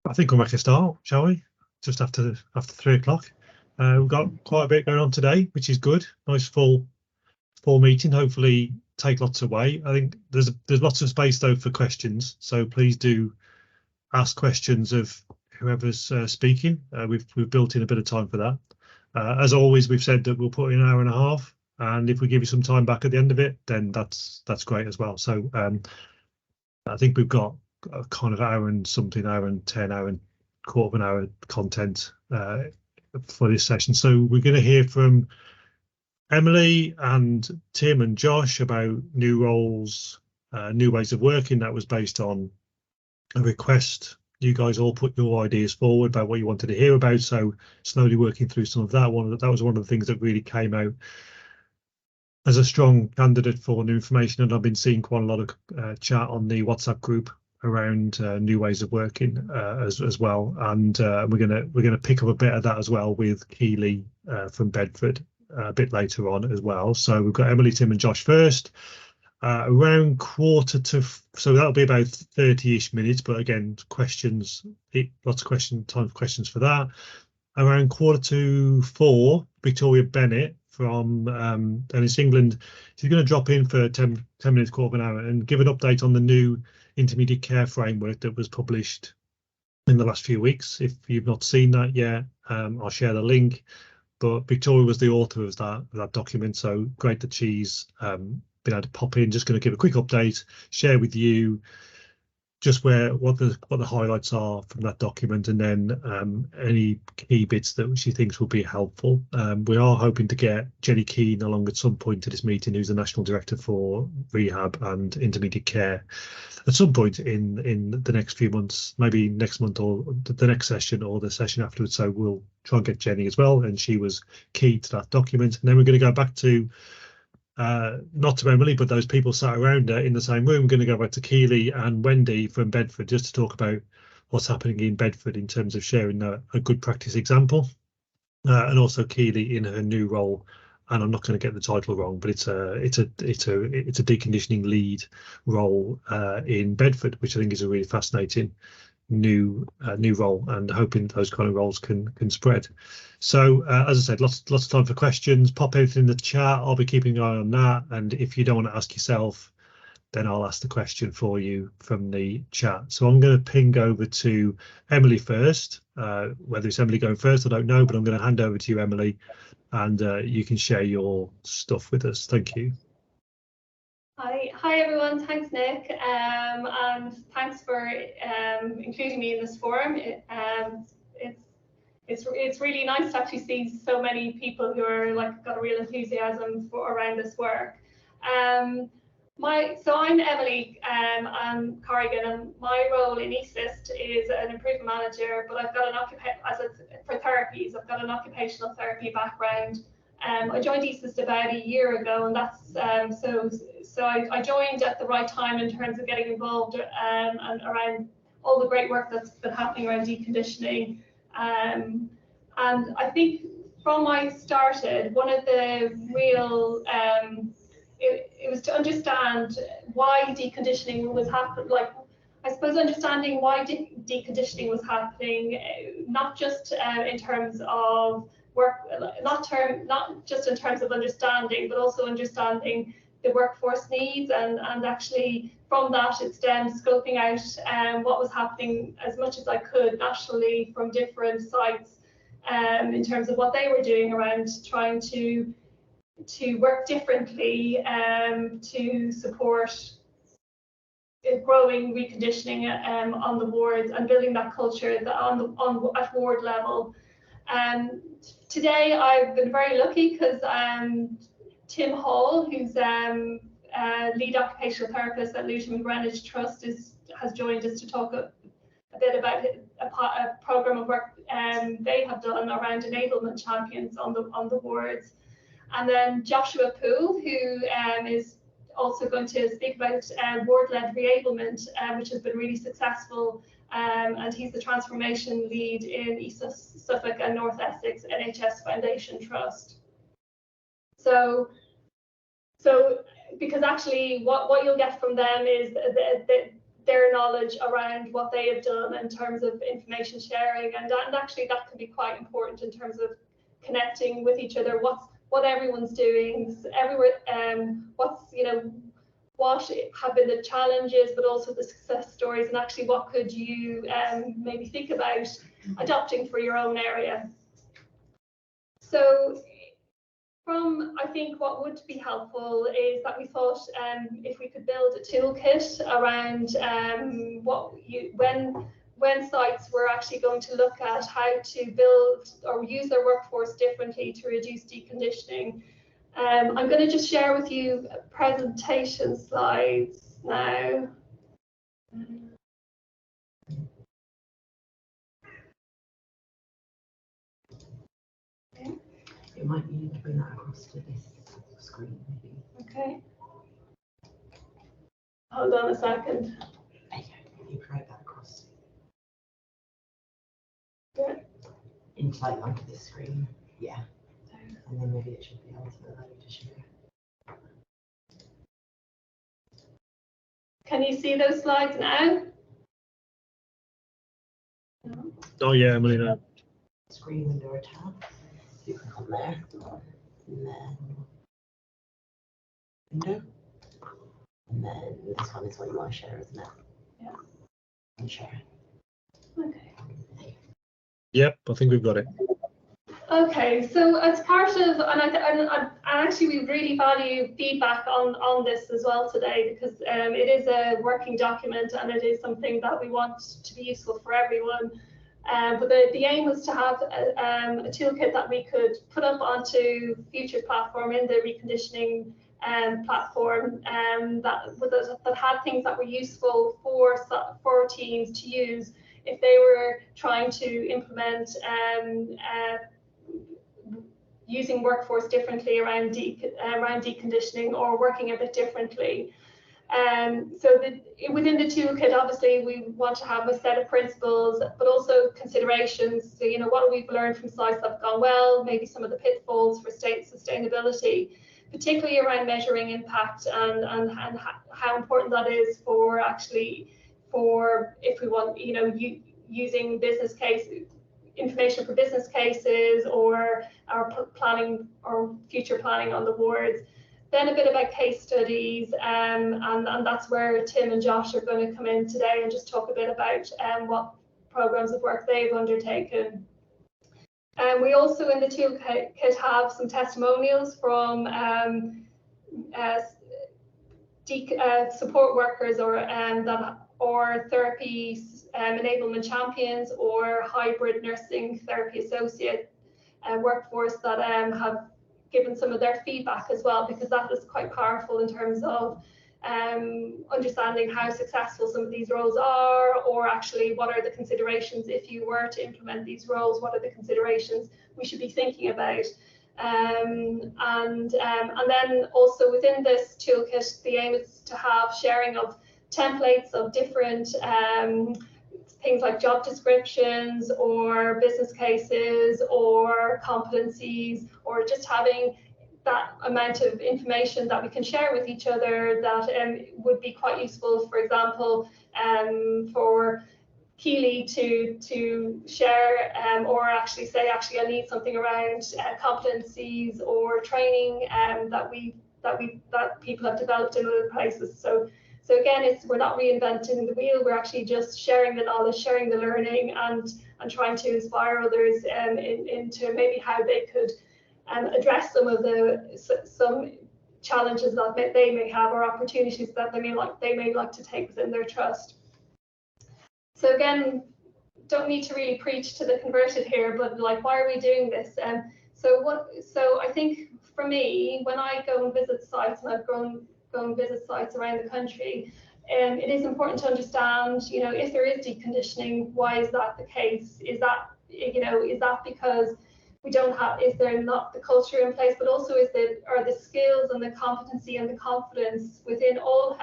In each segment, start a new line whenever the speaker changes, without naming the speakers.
I think we'll make a start, shall we? Just after 3 o'clock. We've got quite a bit going on today, which is good. Nice full meeting. Hopefully, take lots away. I think there's lots of space though for questions, so please do ask questions of whoever's speaking. We've built in a bit of time for that. As always, we've said that we'll put in an hour and a half, and if we give you some time back at the end of it, then that's great as well. So I think we've got a kind of hour and 10, hour and quarter of an hour content for this session. So we're going to hear from Emily and Tim and Josh about new roles, new ways of working. That was based on a request. You guys all put your ideas forward about what you wanted to hear about, so slowly working through some of that. That was one of the things that really came out as a strong candidate for new information, and I've been seeing quite a lot of chat on the WhatsApp group around new ways of working as well, and we're gonna pick up a bit of that as well with Keely from Bedford a bit later on as well. So we've got Emily, Tim and Josh first, around quarter to, so that'll be about 30-ish minutes, but again, questions, lots of time for questions for that. Around 3:45, Victoria Bennett from Dennis, England, she's going to drop in for 10 minutes, quarter of an hour, and give an update on the new intermediate care framework that was published in the last few weeks. If you've not seen that yet, I'll share the link, but Victoria was the author of that document, so great that she's been able to pop in. Just going to give a quick update, share with you just what the highlights are from that document, and then any key bits that she thinks will be helpful. We are hoping to get Jenny Keane along at some point to this meeting, who's the National Director for Rehab and Intermediate Care, at some point in the next few months, maybe next month or the next session or the session afterwards. So we'll try and get Jenny as well, and she was key to that document. And then we're going to go back to not to Emily, but those people sat around her in the same room. We're going to go back to Keely and Wendy from Bedford, just to talk about what's happening in Bedford in terms of sharing a good practice example, and also Keely in her new role. And I'm not going to get the title wrong, but it's a deconditioning lead role in Bedford, which I think is a really fascinating new role, and hoping those kind of roles can spread. So as I said, lots of time for questions. Pop everything in the chat. I'll be keeping an eye on that, and if you don't want to ask yourself, then I'll ask the question for you from the chat. So I'm going to ping over to Emily first. Whether it's Emily going first, I don't know, but I'm going to hand over to you, Emily, and you can share your stuff with us. Thank you.
Hi everyone, thanks Nick, and thanks for including me in this forum. It's really nice to actually see so many people who are got a real enthusiasm around this work. So I'm Emily Corrigan, and my role in ESIST is an improvement manager, but I've got for therapies, I've got an occupational therapy background. I joined ESIST about a year ago, and that's so I joined at the right time in terms of getting involved and around all the great work that's been happening around deconditioning. And I think from I started, one of the real it was to understand why deconditioning was happening. I suppose understanding why deconditioning was happening, not just in terms of work, not just in terms of understanding, but also understanding the workforce needs, and actually from that it stemmed scoping out what was happening as much as I could nationally from different sites in terms of what they were doing around trying to work differently to support growing reconditioning on the wards and building that culture at ward level. Today I've been very lucky because Tim Hall, who's lead occupational therapist at Luton and Greenwich Trust, has joined us to talk a bit about a programme of work they have done around enablement champions on the wards. And then Joshua Poole, who is also going to speak about ward-led reablement, which has been really successful, and he's the transformation lead in East Suffolk and North Essex NHS Foundation Trust. So because actually what you'll get from them is their knowledge around what they have done in terms of information sharing, and actually that can be quite important in terms of connecting with each other, what everyone's doing, everywhere, what's, you know, what have been the challenges, but also the success stories, and actually what could you maybe think about adopting for your own area. So I think what would be helpful is that we thought if we could build a toolkit around when sites were actually going to look at how to build or use their workforce differently to reduce deconditioning. I'm going to just share with you presentation slides now. Okay.
You might need to bring that across to this screen, maybe.
Okay. Hold on a second.
Okay, you drag that across.
Yeah.
Into like onto this screen. Yeah. And then maybe it should be able to allow you to share.
Can you see those slides now? No.
Oh yeah, Emily. No.
Screen window or tab. You click on there. And then window. And then this one is what you want to share, isn't it?
Yeah.
And share.
Okay.
Yep, I think we've got it.
Okay, so as part of, and actually we really value feedback on this as well today, because it is a working document and it is something that we want to be useful for everyone. But the aim was to have a toolkit that we could put up onto future platform in the reconditioning platform that had things that were useful for teams to use if they were trying to implement using workforce differently around deconditioning or working a bit differently. So within the toolkit, obviously, we want to have a set of principles, but also considerations. So, you know, what we've learned from sites that have gone well, maybe some of the pitfalls for sustainability, particularly around measuring impact and how important that is for if we want, you know, using business cases, information for business cases or our planning or future planning on the wards. Then a bit about case studies, and that's where Tim and Josh are going to come in today and just talk a bit about what programs of work they've undertaken. We also in the toolkit have some testimonials from support workers or therapy enablement champions or hybrid nursing therapy associate workforce that have given some of their feedback as well, because that is quite powerful in terms of understanding how successful some of these roles are, or actually what are the considerations if you were to implement these roles, what are the considerations we should be thinking about. And then also within this toolkit, the aim is to have sharing of templates of different things like job descriptions or business cases or competencies, or just having that amount of information that we can share with each other that would be quite useful, for example, for Keely to share or actually say, actually, I need something around competencies or training that people have developed in other places. So again, we're not reinventing the wheel. We're actually just sharing the knowledge, sharing the learning, and trying to inspire others into maybe how they could address some challenges that they may have or opportunities that they may like to take within their trust. So again, don't need to really preach to the converted here, but like, why are we doing this? So I think for me, when I go and visit sites, and I've go and visit sites around the country, it is important to understand, you know, if there is deconditioning, why is that the case? Is that, you know, is that because we don't have, is there not the culture in place, but also are the skills and the competency and the confidence within all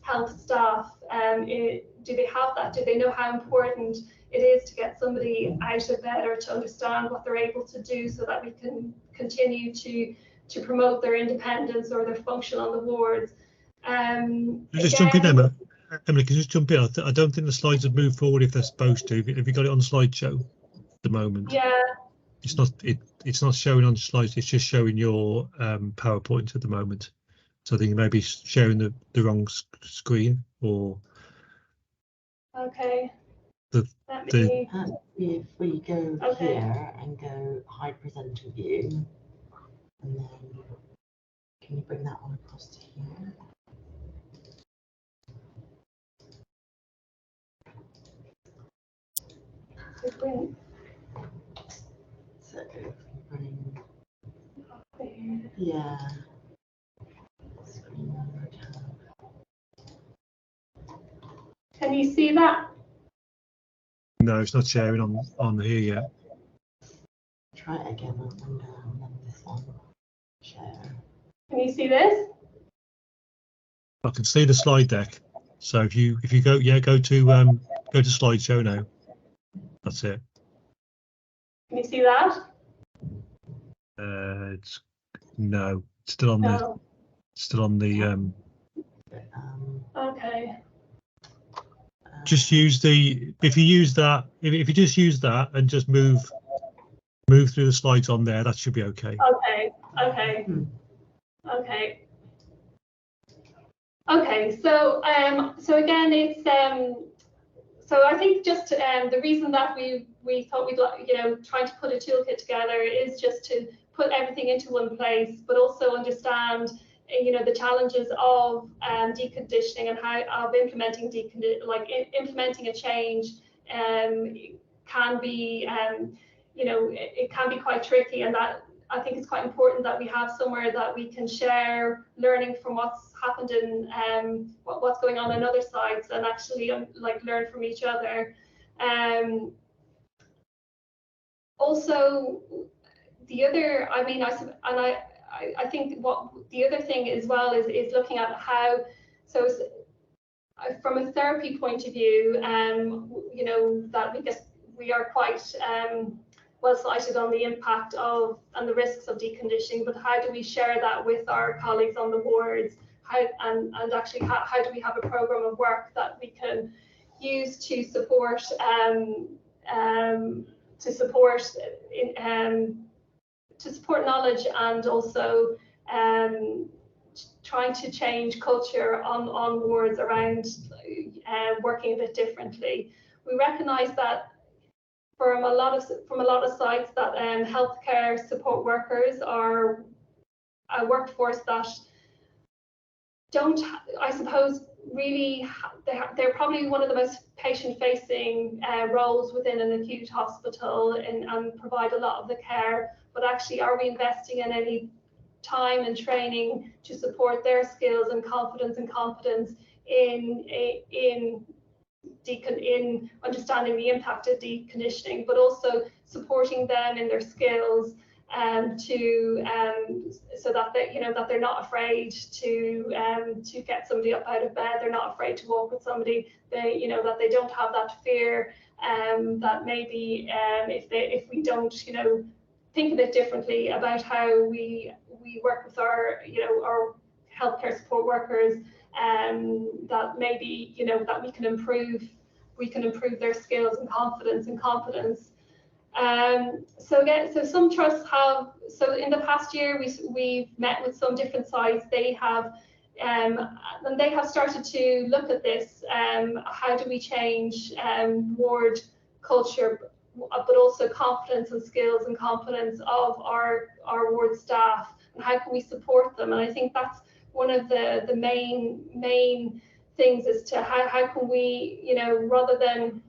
health staff, do they have that? Do they know how important it is to get somebody out of bed, or to understand what they're able to do so that we can continue to promote their independence or their function on the wards?
Just jump in, Emma. Emily, can you just jump in? I don't think the slides have moved forward if they're supposed to. Have you got it on slideshow at the moment?
Yeah.
It's not. It's not showing on slides. It's just showing your PowerPoint at the moment. So I think you may be sharing the wrong screen, or
Okay.
If
we go
Okay.
here and go hide presenter view, and then can you bring that one across to here? So running, yeah. Screen tab.
Can you see that?
No, it's not sharing on here yet.
Try it again and then this one. Share.
Can you see this?
I can see the slide deck. So if you go go to slideshow now. That's it.
Can you see that?
It's still on
No.
the
Okay.
just use the if you just use that and just move through the slides on there, that should be okay.
Okay. Okay. Okay. So again, it's so I think just the reason that we thought we'd trying to put a toolkit together is just to put everything into one place, but also understand the challenges of deconditioning and how of implementing implementing a change can be it can be quite tricky, and that I think it's quite important that we have somewhere that we can share learning from what's happened in what's going on in other sites, and actually learn from each other. Also, the other, I think what the other thing as well is looking at how, so from a therapy point of view, that we are quite well cited on the impact of and the risks of deconditioning, but how do we share that with our colleagues on the wards? And actually how do we have a program of work that we can use to support knowledge, and also trying to change culture on wards around working a bit differently. We recognise that from a lot of sites that healthcare support workers are a workforce that don't, I suppose, really, they're probably one of the most patient-facing roles within an acute hospital and provide a lot of the care. But actually, are we investing in any time and training to support their skills and confidence and competence in understanding the impact of deconditioning, but also supporting them in their skills so that they're not afraid to get somebody up out of bed. They're not afraid to walk with somebody. That they don't have that fear that maybe if we don't think a bit differently about how we work with our healthcare support workers, that maybe that we can improve their skills and confidence and competence. So some trusts have, so in the past year we've met with some different sites. They have and they have started to look at this. How do we change ward culture, but also confidence and skills and competence of our ward staff, and how can we support them? And I think that's one of the main things, is to how can we, rather than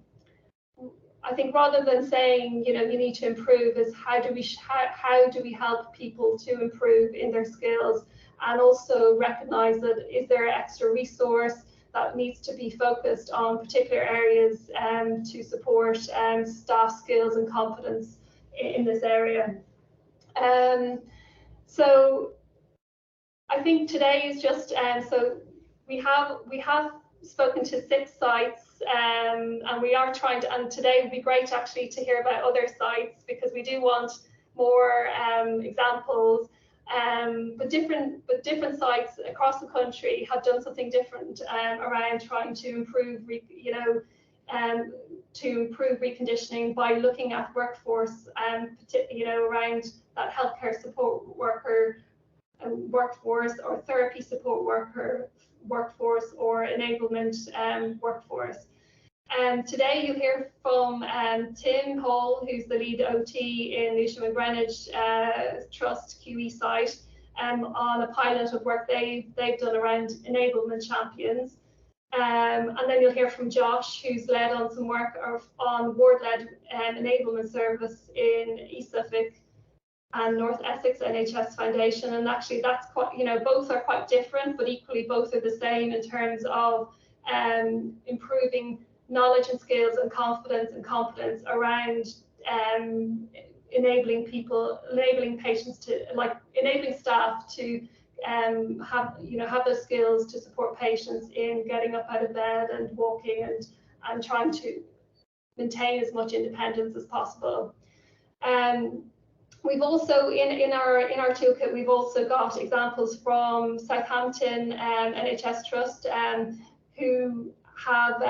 saying you need to improve, is how do we help people to improve in their skills, and also recognize that is there extra resource that needs to be focused on particular areas to support staff skills and competence in this area. So I think today is just so we have spoken to 6 sites, and we are trying to, and today would be great actually to hear about other sites, because we do want more examples. But different sites across the country have done something different around trying to improve, to improve reconditioning by looking at workforce, around that healthcare support worker workforce, or therapy support worker workforce, or enablement workforce. Today you'll hear from Tim Hall, who's the lead OT in Lewisham and Greenwich Trust QE site, on a pilot of work they've done around enablement champions. And then you'll hear from Josh, who's led on some work on ward-led enablement service in East Suffolk and North Essex NHS Foundation. And actually that's quite, both are quite different, but equally both are the same in terms of improving knowledge and skills and confidence and competence around enabling patients to, enabling staff to have those skills to support patients in getting up out of bed and walking and trying to maintain as much independence as possible. We've also in our toolkit, we've also got examples from Southampton NHS Trust, who have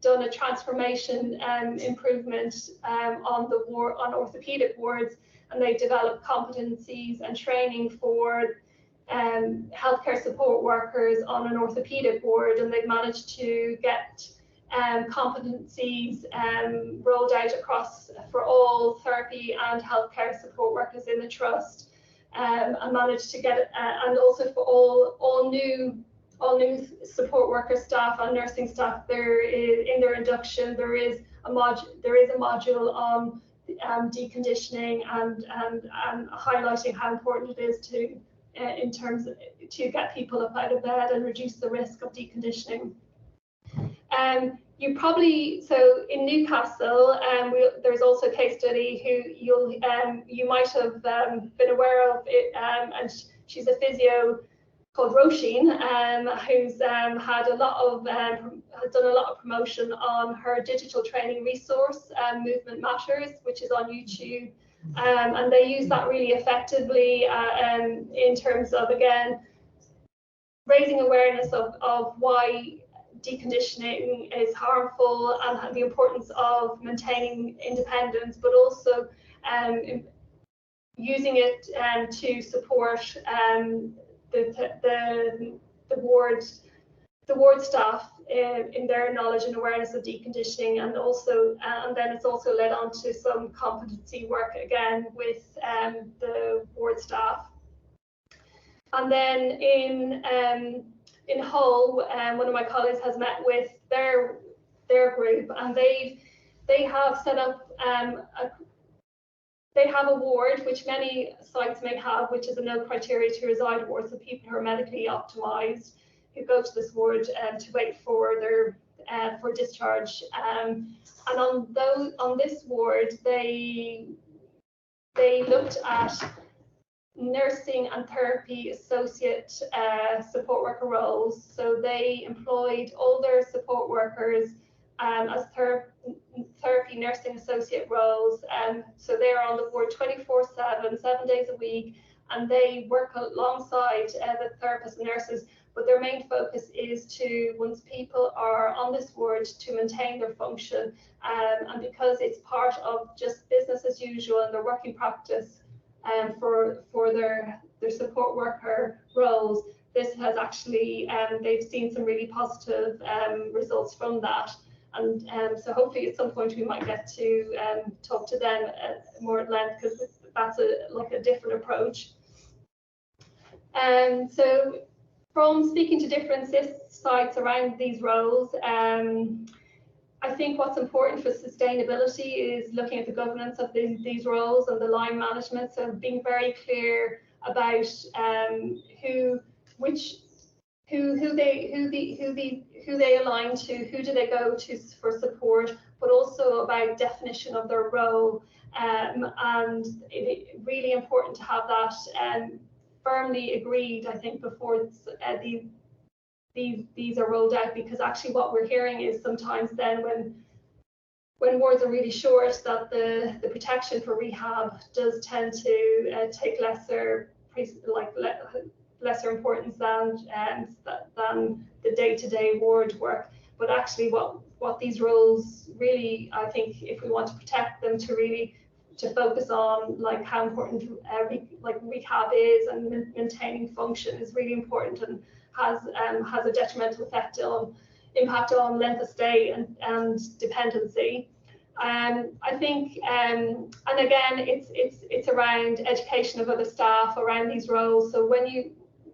done a transformation improvement on orthopaedic wards, and they've developed competencies and training for healthcare support workers on an orthopaedic ward, and they've managed to get competencies rolled out across for all therapy and healthcare support workers in the trust, and managed to get it, and also for all new support worker staff and nursing staff. There is, in their induction, there is a module on deconditioning and highlighting how important it is to in terms of, to get people up out of bed and reduce the risk of deconditioning. You probably, so in Newcastle, there's also a case study who you might have been aware of it, and she's a physio called Roisin, who's had a lot of has done a lot of promotion on her digital training resource, Movement Matters, which is on YouTube, and they use that really effectively in terms of, again, raising awareness of why deconditioning is harmful and the importance of maintaining independence, but also using it to support the ward staff in their knowledge and awareness of deconditioning, and also and then it's also led on to some competency work again with the ward staff. And then in Hull, one of my colleagues has met with their group, and they have set up they have a ward, which many sites may have, which is a no criteria to reside ward, so people who are medically optimised who go to this ward to wait for their for discharge. And on this ward, they looked at nursing and therapy associate support worker roles. So they employed older support workers as therapy nursing associate roles. So they're on the ward 24/7, 7 days a week, and they work alongside the therapists and nurses. But their main focus is to, once people are on this ward, to maintain their function. And because it's part of just business as usual and their working practice for their support worker roles, this has actually, they've seen some really positive results from that. And so hopefully at some point we might get to talk to them more at length, because that's a different approach. And so from speaking to different sites around these roles, I think what's important for sustainability is looking at the governance of these roles and the line management. So being very clear about who they align to, who do they go to for support, but also about definition of their role. And it's really important to have that firmly agreed, I think, before these are rolled out, because actually what we're hearing is sometimes then when wards are really short, that the protection for rehab does tend to take lesser lesser importance than the day-to-day ward work. But actually, what these roles really, I think, if we want to protect them, to focus on like how important rehab is, and maintaining function is really important, and has a detrimental impact on length of stay and dependency. I think, and again, it's around education of other staff around these roles. So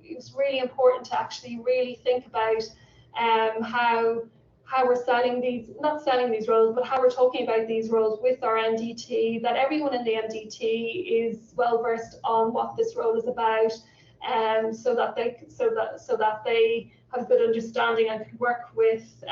it's really important to actually really think about how we're not selling these roles, but how we're talking about these roles with our MDT, that everyone in the MDT is well versed on what this role is about, so that they have a good understanding and can work with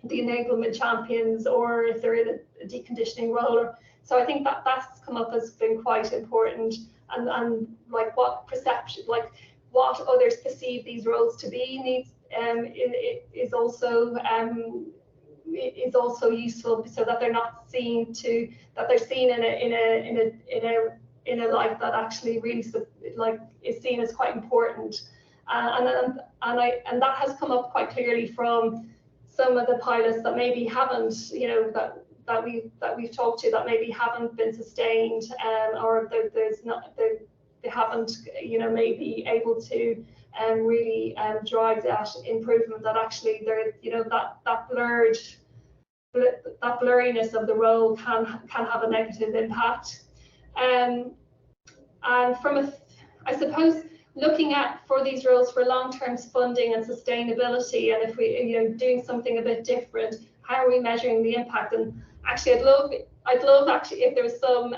the enablement champions, or if they're in a deconditioning role. So I think that's come up as been quite important, and like what perception, like what others perceive these roles to be is also useful, so that they're not seen that they're seen in a light that actually really is seen as quite important, and that has come up quite clearly from some of the pilots that maybe haven't, that we've talked to, that maybe haven't been sustained, or they haven't, maybe able to really drive that improvement, that actually that blurriness of the role can have a negative impact. And I suppose, looking at for these roles for long-term funding and sustainability, and if we doing something a bit different, how are we measuring the impact? And actually, I'd love actually if there was some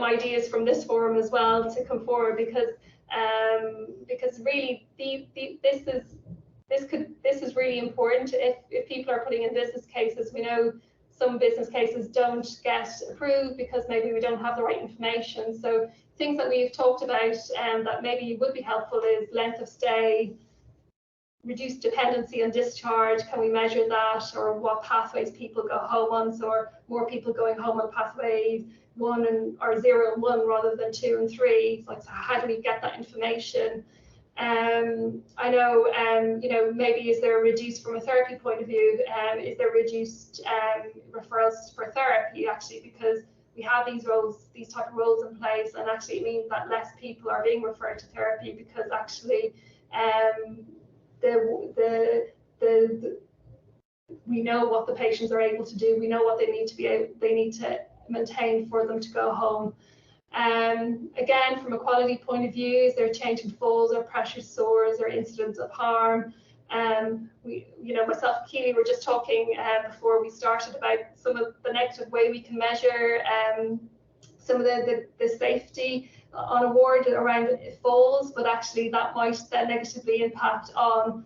ideas from this forum as well to come forward, because really this is really important. If people are putting in business cases, we know some business cases don't get approved because maybe we don't have the right information. So things that we've talked about that maybe would be helpful is length of stay, reduced dependency on discharge. Can we measure that? Or what pathways people go home on? So are more people going home on pathway 1 or 0 and 1 rather than 2 and 3? Like, so how do we get that information? I know, maybe is there reduced from a therapy point of view? Is there reduced referrals for therapy, actually, because we have these type of roles in place, and actually it means that less people are being referred to therapy, because actually we know what the patients are able to do. We know what they need to maintain for them to go home. Again, from a quality point of view, is there a change in falls or pressure sores or incidents of harm? Myself and Keely were just talking before we started about some of the negative way we can measure some of the safety on a ward around falls, but actually that might then negatively impact on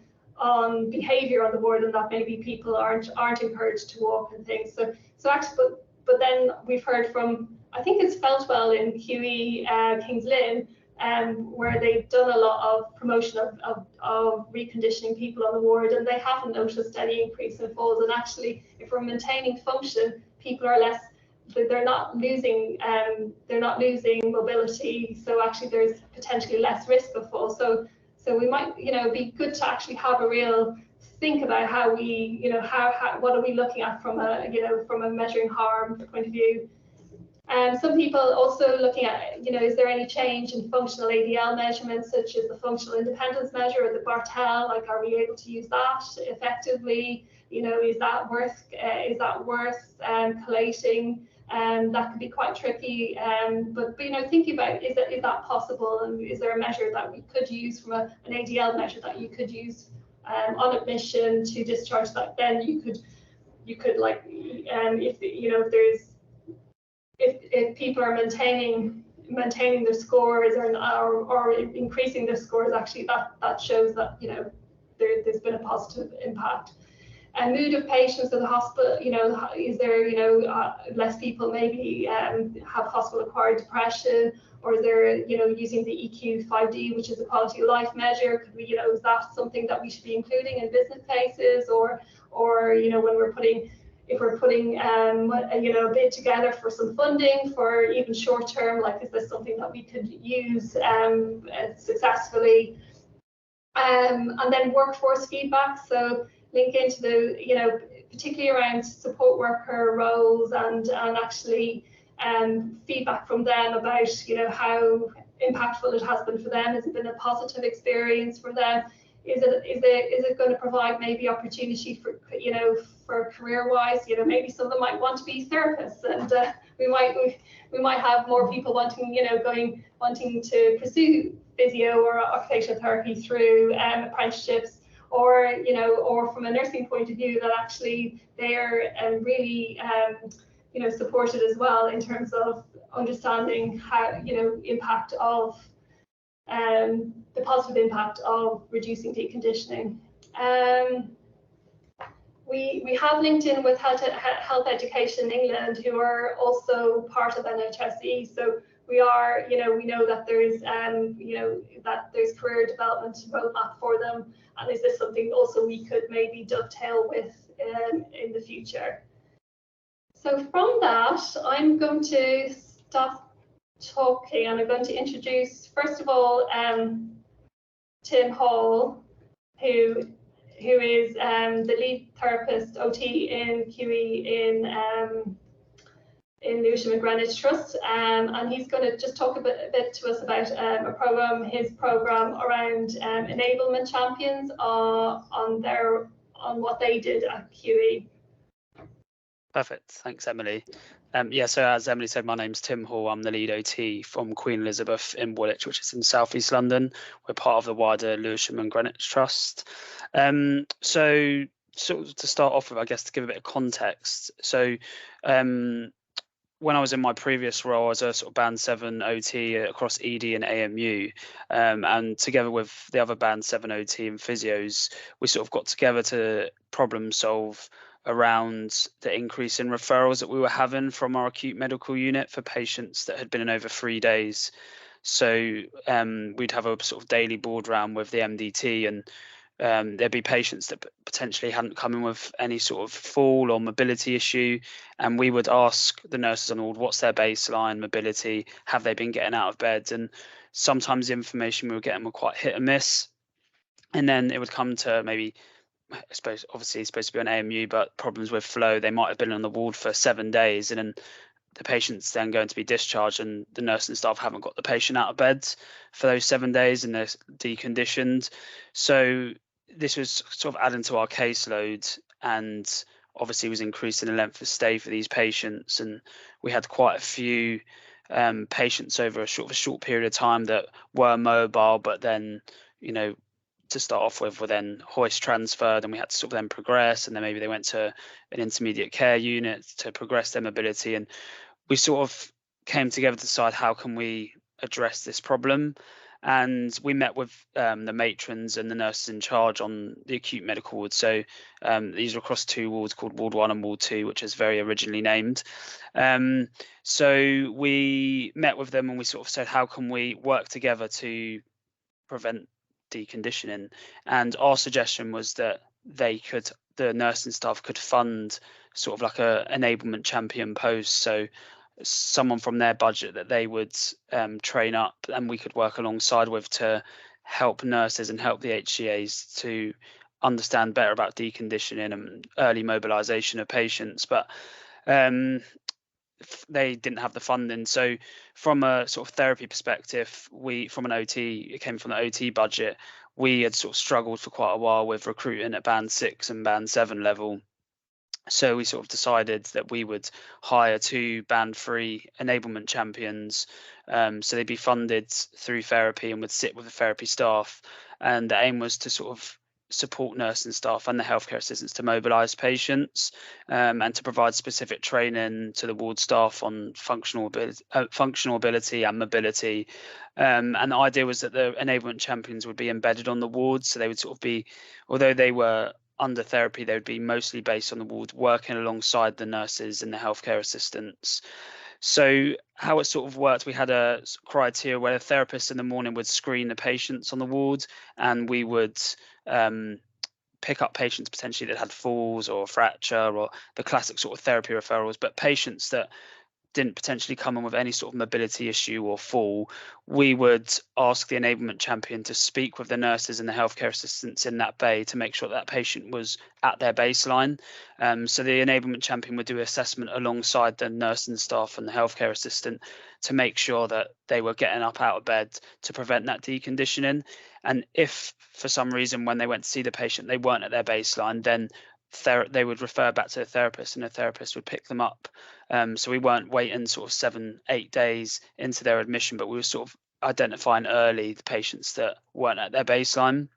behaviour on the ward, and that maybe people aren't encouraged to walk and things. So actually, but then we've heard from, I think it's Feltwell in QE Kings Lynn, where they've done a lot of promotion of reconditioning people on the ward, and they haven't noticed any increase in falls. And actually, if we're maintaining function, people are less, they're not losing mobility. So actually, there's potentially less risk of fall. So we might, be good to actually have a real think about how we, what are we looking at from a measuring harm point of view. Some people also looking at, is there any change in functional ADL measurements, such as the functional independence measure or the Bartel? Like, are we able to use that effectively? Is that worth collating? That could be quite tricky. But thinking about, is that possible, and is there a measure that we could use from an ADL measure that you could use on admission to discharge, that then you could like, if people are maintaining their scores or increasing their scores, actually that shows that there's been a positive impact. And mood of patients at the hospital, is there less people maybe have hospital acquired depression, or is there using the EQ5D, which is a quality of life measure? Could we, is that something that we should be including in business cases, or when we're putting if we're putting you know, a bid together for some funding for even short term, like is this something that we could use successfully? And then workforce feedback, so link into the, you know, particularly around support worker roles, and actually feedback from them about, you know, how impactful it has been for them. Has it been a positive experience for them? Is it going to provide maybe opportunity for, you know, for career-wise? You know, maybe some of them might want to be therapists, and we might have more people wanting, you know, wanting to pursue physio or occupational therapy through apprenticeships, or, you know, or from a nursing point of view, that actually they're really you know, supported as well in terms of understanding how, you know, impact of the positive impact of reducing deconditioning. We have linked in with Health Education England, who are also part of NHSE. So we are, you know, we know that there's, you know, that there's career development roadmap for them. And is this something also we could maybe dovetail with in the future? So from that, I'm going to stop talking, and I'm going to introduce, first of all, Tim Hall, who is the lead therapist OT in QE in Lewisham and Greenwich Trust, and he's going to just talk a bit to us about his program around enablement champions on what they did at QE.
Perfect. Thanks, Emily. Yeah, so as Emily said, my name's Tim Hall. I'm the lead OT from Queen Elizabeth in Woolwich, which is in South East London. We're part of the wider Lewisham and Greenwich Trust. So sort of to start off with, I guess, to give a bit of context. So when I was in my previous role, I was a sort of Band 7 OT across ED and AMU, and together with the other Band 7 OT and physios, we sort of got together to problem solve around the increase in referrals that we were having from our acute medical unit for patients that had been in over 3 days. So we'd have a sort of daily board round with the MDT, and there'd be patients that potentially hadn't come in with any sort of fall or mobility issue, and we would ask the nurses on ward what's their baseline mobility, have they been getting out of bed, and sometimes the information we were getting were quite hit and miss. And then it would come to maybe, I suppose, obviously it's supposed to be on AMU, but problems with flow. They might have been on the ward for 7 days, and then the patient's then going to be discharged, and the nurse and staff haven't got the patient out of bed for those 7 days, and they're deconditioned. So this was sort of adding to our caseload, and obviously was increasing the length of stay for these patients. And we had quite a few patients over a short period of time that were mobile, but then, you know, to start off with, were then hoist transferred, and we had to sort of then progress, and then maybe they went to an intermediate care unit to progress their mobility. And we sort of came together to decide how can we address this problem. And we met with the matrons and the nurses in charge on the acute medical ward. So these are across 2 wards called Ward 1 and Ward 2, which is very originally named. So we met with them, and we sort of said, how can we work together to prevent deconditioning? And our suggestion was that the nursing staff could fund sort of like a enablement champion post, so someone from their budget that they would train up, and we could work alongside with to help nurses and help the HCAs to understand better about deconditioning and early mobilization of patients. But they didn't have the funding. So from a sort of therapy perspective, from an OT, it came from the OT budget. We had sort of struggled for quite a while with recruiting at Band 6 and Band 7 level. So we sort of decided that we would hire 2 Band 3 enablement champions. So they'd be funded through therapy and would sit with the therapy staff. And the aim was to sort of support nursing staff and the healthcare assistants to mobilise patients, and to provide specific training to the ward staff on functional ability and mobility. And the idea was that the enablement champions would be embedded on the ward, so they would sort of be, although they were under therapy, they would be mostly based on the ward, working alongside the nurses and the healthcare assistants. So how it sort of worked, we had a criteria where the therapist in the morning would screen the patients on the ward, and we would pick up patients potentially that had falls or fracture or the classic sort of therapy referrals, but patients that didn't potentially come in with any sort of mobility issue or fall, we would ask the enablement champion to speak with the nurses and the healthcare assistants in that bay to make sure that patient was at their baseline. So the enablement champion would do assessment alongside the nursing staff and the healthcare assistant to make sure that they were getting up out of bed to prevent that deconditioning. And if for some reason when they went to see the patient they weren't at their baseline, then they would refer back to the therapist and the therapist would pick them up. So we weren't waiting sort of 7-8 days into their admission, but we were sort of identifying early the patients that weren't at their baseline.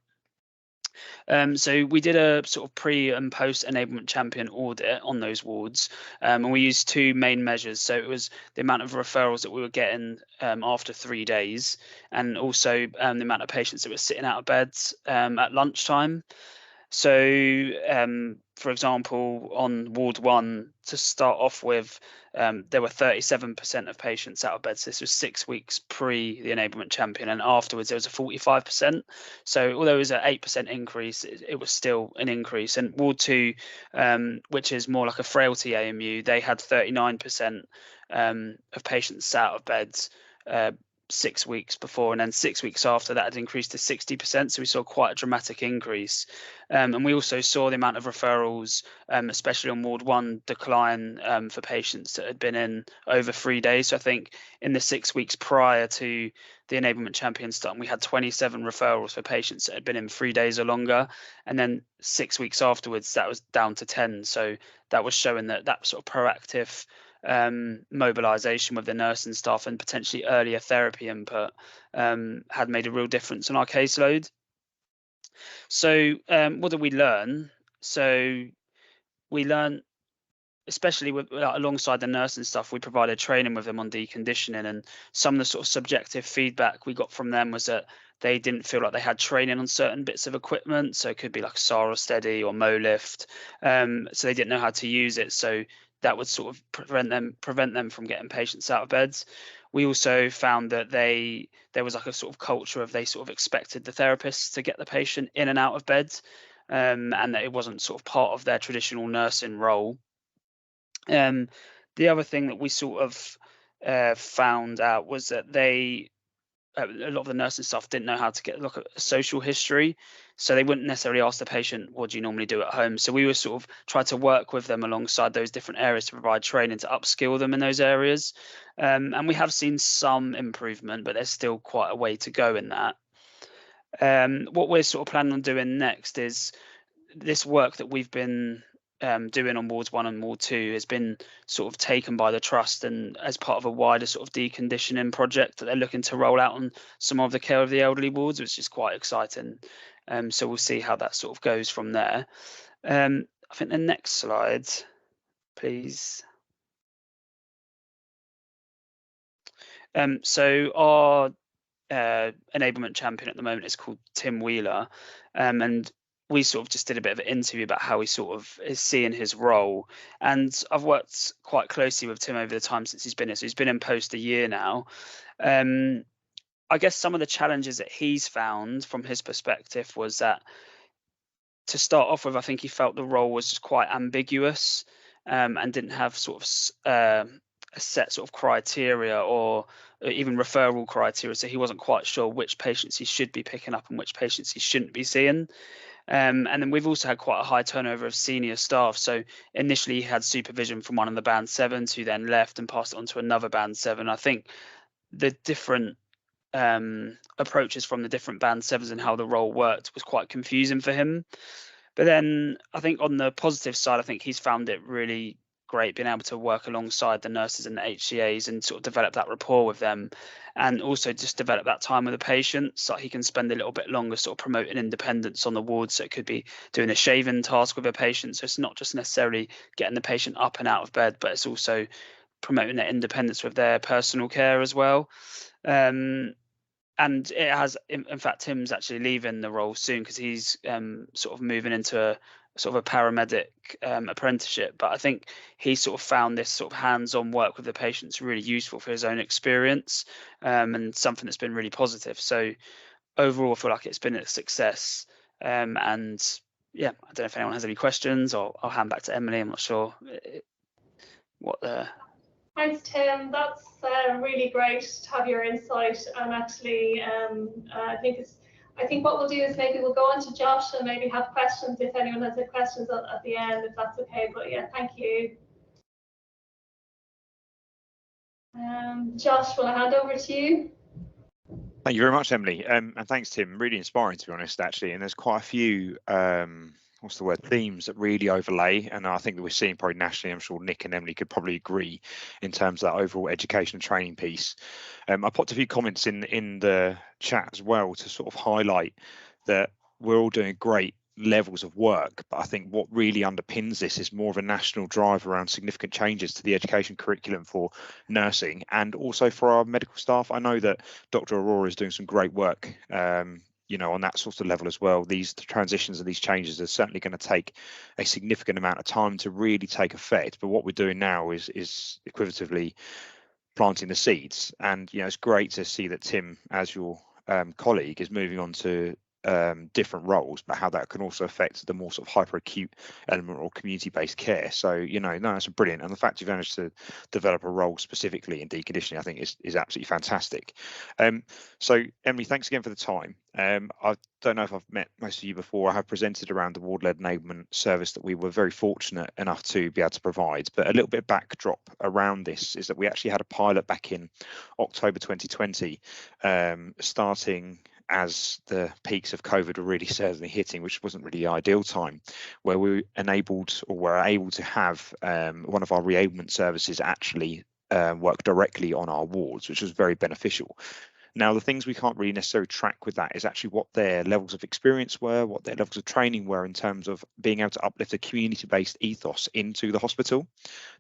So we did a sort of pre and post enablement champion audit on those wards, and we used two main measures. So it was the amount of referrals that we were getting after 3 days, and also the amount of patients that were sitting out of beds at lunchtime. So, for example, on Ward 1, to start off with, there were 37% of patients out of bed. So this was 6 weeks pre the enablement champion, and afterwards there was a 45%. So although it was an 8% increase, it was still an increase. And Ward 2, which is more like a frailty AMU, they had 39% of patients sat out of beds 6 weeks before, and then 6 weeks after that had increased to 60%. So we saw quite a dramatic increase. And we also saw the amount of referrals, especially on Ward 1, decline for patients that had been in over 3 days. So I think in the 6 weeks prior to the enablement champion start, we had 27 referrals for patients that had been in 3 days or longer. And then 6 weeks afterwards, that was down to 10. So that was showing that sort of proactive mobilization with the nursing staff and potentially earlier therapy input had made a real difference in our caseload. So what did we learn? So we learned, especially with alongside the nursing stuff, we provided training with them on deconditioning, and some of the sort of subjective feedback we got from them was that they didn't feel like they had training on certain bits of equipment. So it could be like SARA steady or MoLift. So they didn't know how to use it. So that would sort of prevent them from getting patients out of beds. We also found that there was like a sort of culture of they sort of expected the therapists to get the patient in and out of beds, and that it wasn't sort of part of their traditional nursing role. The other thing that we sort of found out was that a lot of the nursing staff didn't know how to look at social history, so they wouldn't necessarily ask the patient, what do you normally do at home? So we were sort of trying to work with them alongside those different areas to provide training to upskill them in those areas, and we have seen some improvement, but there's still quite a way to go in that. What we're sort of planning on doing next is this work that we've been doing on Wards 1 and Ward 2 has been sort of taken by the trust and as part of a wider sort of deconditioning project that they're looking to roll out on some of the care of the elderly wards, which is quite exciting. So we'll see how that sort of goes from there. I think the next slide, please. So our enablement champion at the moment is called Tim Wheeler, and we sort of just did a bit of an interview about how he sort of is seeing his role. And I've worked quite closely with Tim over the time since he's been here. So he's been in post a year now. I guess some of the challenges that he's found from his perspective was that, to start off with, I think he felt the role was just quite ambiguous and didn't have sort of a set sort of criteria or even referral criteria. So he wasn't quite sure which patients he should be picking up and which patients he shouldn't be seeing. And then we've also had quite a high turnover of senior staff. So initially he had supervision from one of the band 7s who then left and passed it on to another band 7. I think the different approaches from the different band 7s and how the role worked was quite confusing for him. But then I think on the positive side, I think he's found it really great being able to work alongside the nurses and the HCAs and sort of develop that rapport with them, and also just develop that time with the patient so he can spend a little bit longer sort of promoting independence on the ward. So it could be doing a shaving task with a patient. So it's not just necessarily getting the patient up and out of bed, but it's also promoting their independence with their personal care as well. And it has, in fact, Tim's actually leaving the role soon because he's sort of moving into a sort of a paramedic apprenticeship. But I think he sort of found this sort of hands-on work with the patients really useful for his own experience, and something that's been really positive. So overall, I feel like it's been a success, and yeah, I don't know if anyone has any questions, or I'll hand back to Emily. I'm not sure what the.
Thanks, Tim. That's really great to have your insight. And actually, I think what we'll do is maybe we'll go on to Josh and maybe have questions if anyone has any questions at the end, if that's okay. But yeah, thank you. Josh, will I hand over to you?
Thank you very much, Emily, and thanks, Tim. Really inspiring, to be honest, actually. And there's quite a few what's the word, themes that really overlay, and I think that we're seeing probably nationally. I'm sure Nick and Emily could probably agree in terms of that overall education and training piece. I popped a few comments in the chat as well to sort of highlight that we're all doing great levels of work, but I think what really underpins this is more of a national drive around significant changes to the education curriculum for nursing and also for our medical staff. I know that Dr. Aurora is doing some great work you know, on that sort of level as well. These transitions and these changes are certainly going to take a significant amount of time to really take effect, but what we're doing now is equivalently planting the seeds. And you know, it's great to see that Tim, as your colleague, is moving on to different roles, but how that can also affect the more sort of hyper acute element or community based care. So you know, no, that's brilliant, and the fact you've managed to develop a role specifically in deconditioning, I think is absolutely fantastic. So Emily, thanks again for the time. I don't know if I've met most of you before. I have presented around the ward-led enablement service that we were very fortunate enough to be able to provide, but a little bit of backdrop around this is that we actually had a pilot back in October 2020, starting as the peaks of COVID were really certainly hitting, which wasn't really the ideal time, where we enabled or were able to have one of our reablement services actually work directly on our wards, which was very beneficial. Now, the things we can't really necessarily track with that is actually what their levels of experience were, what their levels of training were in terms of being able to uplift a community-based ethos into the hospital,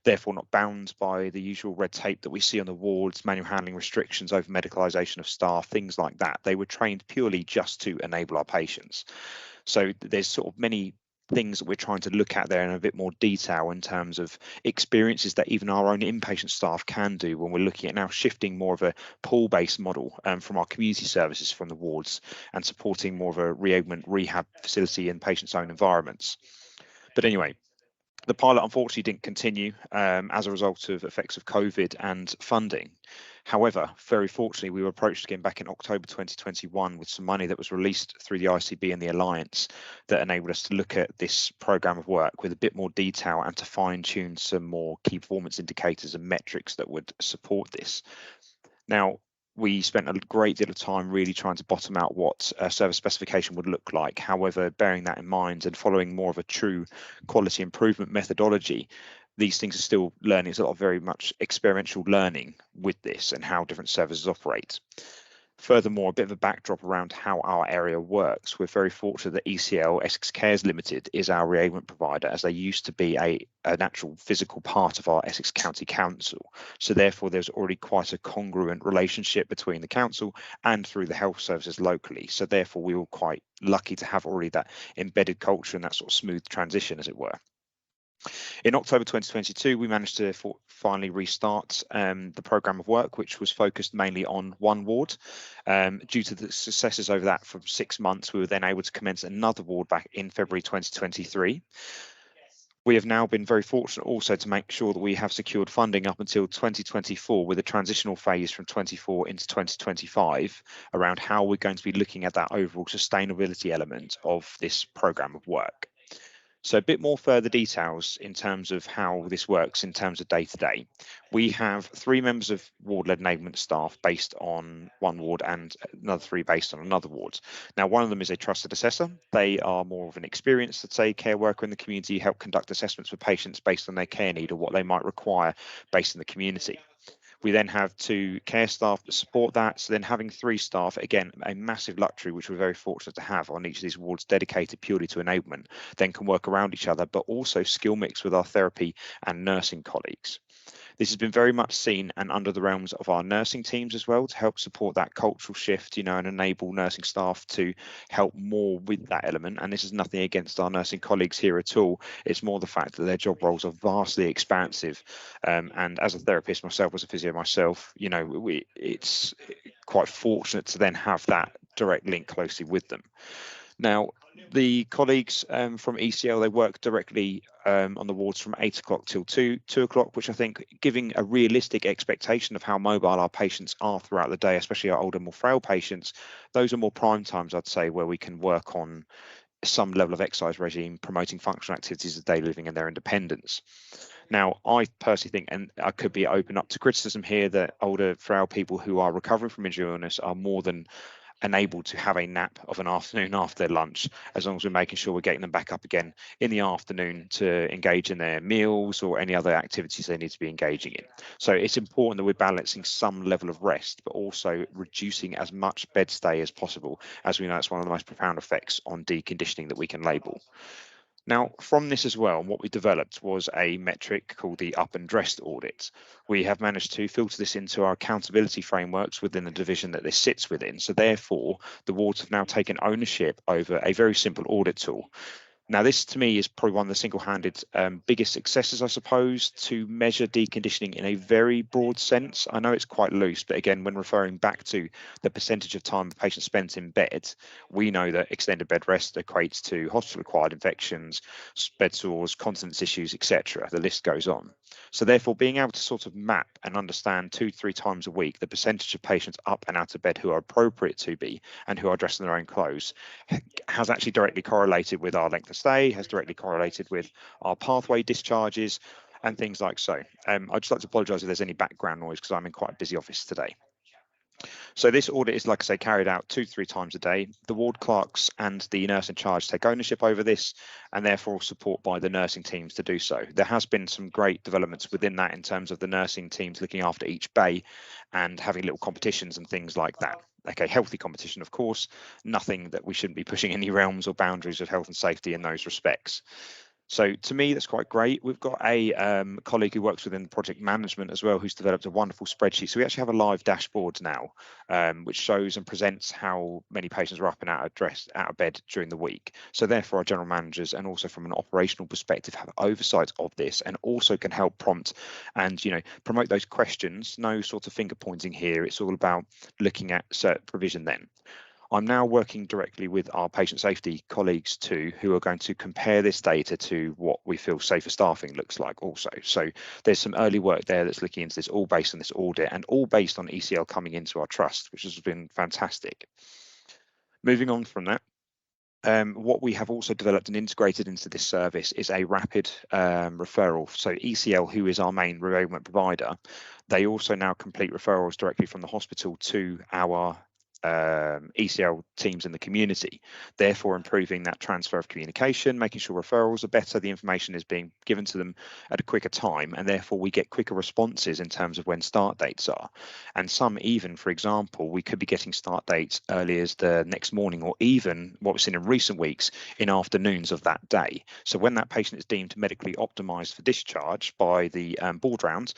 therefore not bound by the usual red tape that we see on the wards, manual handling restrictions, over medicalisation of staff, things like that. They were trained purely just to enable our patients. So there's sort of many things that we're trying to look at there in a bit more detail in terms of experiences that even our own inpatient staff can do when we're looking at now shifting more of a pool-based model from our community services from the wards and supporting more of a reablement rehab facility in patients' own environments. But anyway, the pilot unfortunately didn't continue as a result of effects of COVID and funding. However, very fortunately, we were approached again back in October 2021 with some money that was released through the ICB and the Alliance that enabled us to look at this programme of work with a bit more detail and to fine tune some more key performance indicators and metrics that would support this. Now, we spent a great deal of time really trying to bottom out what a service specification would look like. However, bearing that in mind and following more of a true quality improvement methodology, these things are still learning. It's a lot of very much experiential learning with this and how different services operate. Furthermore, a bit of a backdrop around how our area works. We're very fortunate that ECL, Essex Cares Limited, is our reablement provider, as they used to be an actual physical part of our Essex County Council. So therefore, there's already quite a congruent relationship between the council and through the health services locally. So therefore, we were quite lucky to have already that embedded culture and that sort of smooth transition, as it were. In October 2022, we managed to finally restart the programme of work, which was focused mainly on one ward. Due to the successes over that for 6 months, we were then able to commence another ward back in February 2023. We have now been very fortunate also to make sure that we have secured funding up until 2024 with a transitional phase from 24 into 2025 around how we're going to be looking at that overall sustainability element of this programme of work. So a bit more further details in terms of how this works in terms of day-to-day. We have 3 members of ward-led enablement staff based on one ward and another 3 based on another ward. Now, one of them is a trusted assessor. They are more of an experienced, let's say, care worker in the community, help conduct assessments for patients based on their care need or what they might require based in the community. We then have 2 care staff that support that. So then having 3 staff, again, a massive luxury, which we're very fortunate to have on each of these wards dedicated purely to enablement, then can work around each other, but also skill mix with our therapy and nursing colleagues. This has been very much seen and under the realms of our nursing teams as well to help support that cultural shift, you know, and enable nursing staff to help more with that element. And this is nothing against our nursing colleagues here at all. It's more the fact that their job roles are vastly expansive. And as a therapist myself, as a physio myself, you know, it's quite fortunate to then have that direct link closely with them. Now, The colleagues from ECL, they work directly on the wards from 8 o'clock till 2 o'clock, which I think, giving a realistic expectation of how mobile our patients are throughout the day, especially our older, more frail patients, those are more prime times, I'd say, where we can work on some level of exercise regime, promoting functional activities of daily living and their independence. Now, I personally think, and I could be open up to criticism here, that older, frail people who are recovering from injury or illness are more than enabled to have a nap of an afternoon after their lunch, as long as we're making sure we're getting them back up again in the afternoon to engage in their meals or any other activities they need to be engaging in. So it's important that we're balancing some level of rest, but also reducing as much bed stay as possible, as we know it's one of the most profound effects on deconditioning that we can label. Now, from this as well, what we developed was a metric called the up and dressed audit. We have managed to filter this into our accountability frameworks within the division that this sits within. So therefore, the wards have now taken ownership over a very simple audit tool. Now, this to me is probably one of the single-handed biggest successes, I suppose, to measure deconditioning in a very broad sense. I know it's quite loose, but again, when referring back to the percentage of time a patient spent in bed, we know that extended bed rest equates to hospital-acquired infections, bed sores, continence issues, etc. The list goes on. So therefore, being able to sort of map and understand 2 to 3 times a week the percentage of patients up and out of bed who are appropriate to be and who are dressed in their own clothes has actually directly correlated with our length of stay, has directly correlated with our pathway discharges and things like so. I'd just like to apologise if there's any background noise because I'm in quite a busy office today. So this audit is, like I say, carried out 2 to 3 times a day. The ward clerks and the nurse in charge take ownership over this and therefore support by the nursing teams to do so. There has been some great developments within that in terms of the nursing teams looking after each bay and having little competitions and things like that. Okay, healthy competition, of course, nothing that we shouldn't be pushing any realms or boundaries of health and safety in those respects. So to me, that's quite great. We've got a colleague who works within project management as well, who's developed a wonderful spreadsheet. So we actually have a live dashboard now, which shows and presents how many patients are up and out of bed during the week. So therefore, our general managers and also from an operational perspective have oversight of this and also can help prompt and promote those questions. No sort of finger pointing here. It's all about looking at cert provision then. I'm now working directly with our patient safety colleagues too, who are going to compare this data to what we feel safer staffing looks like also. So there's some early work there that's looking into this, all based on this audit and all based on ECL coming into our trust, which has been fantastic. Moving on from that, what we have also developed and integrated into this service is a rapid referral. So ECL, who is our main enrolment provider, they also now complete referrals directly from the hospital to our ECL teams in the community, therefore improving that transfer of communication, making sure referrals are better, the information is being given to them at a quicker time, and therefore we get quicker responses in terms of when start dates are. And some even, for example, we could be getting start dates early as the next morning, or even what we've seen in recent weeks in afternoons of that day. So when that patient is deemed medically optimized for discharge by the board round,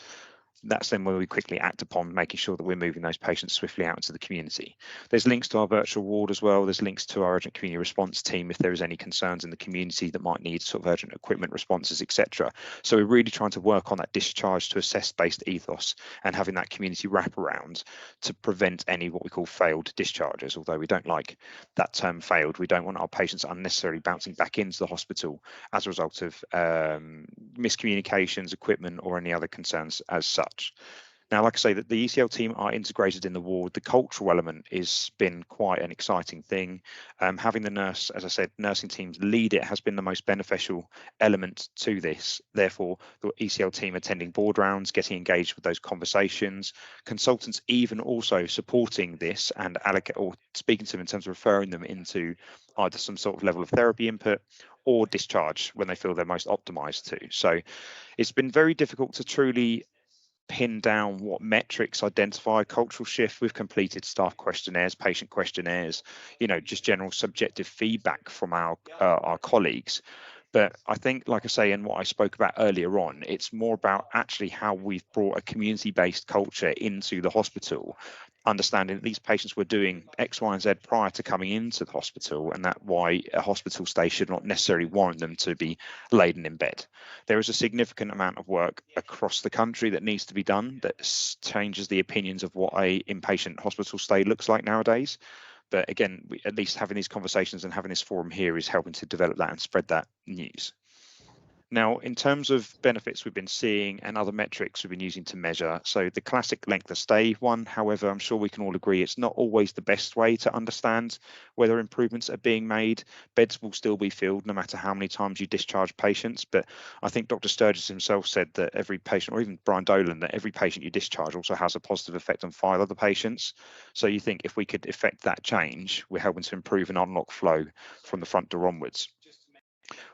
that's then where we quickly act upon making sure that we're moving those patients swiftly out into the community. There's links to our virtual ward as well. There's links to our urgent community response team if there is any concerns in the community that might need sort of urgent equipment responses, etc. So we're really trying to work on that discharge to assess based ethos and having that community wraparound to prevent any what we call failed discharges. Although we don't like that term failed, we don't want our patients unnecessarily bouncing back into the hospital as a result of miscommunications, equipment, or any other concerns as such. Now, like I say, that the ECL team are integrated in the ward. The cultural element has been quite an exciting thing. Having the nurse, as I said, nursing teams lead it has been the most beneficial element to this. Therefore, the ECL team attending board rounds, getting engaged with those conversations, consultants even also supporting this and allocate or speaking to them in terms of referring them into either some sort of level of therapy input or discharge when they feel they're most optimized to. So it's been very difficult to truly pin down what metrics identify cultural shift. We've completed staff questionnaires, patient questionnaires, just general subjective feedback from our colleagues. But I think, like I say, and what I spoke about earlier on, it's more about actually how we've brought a community-based culture into the hospital, understanding that these patients were doing X, Y, and Z prior to coming into the hospital, and that why a hospital stay should not necessarily warrant them to be laden in bed. There is a significant amount of work across the country that needs to be done that changes the opinions of what a inpatient hospital stay looks like nowadays. But again, at least having these conversations and having this forum here is helping to develop that and spread that news. Now, in terms of benefits we've been seeing and other metrics we've been using to measure, so the classic length of stay one, however, I'm sure we can all agree it's not always the best way to understand whether improvements are being made. Beds will still be filled no matter how many times you discharge patients, but I think Dr. Sturgis himself said that every patient, or even Brian Dolan, that every patient you discharge also has a positive effect on 5 other patients. So you think if we could effect that change, we're helping to improve and unlock flow from the front door onwards.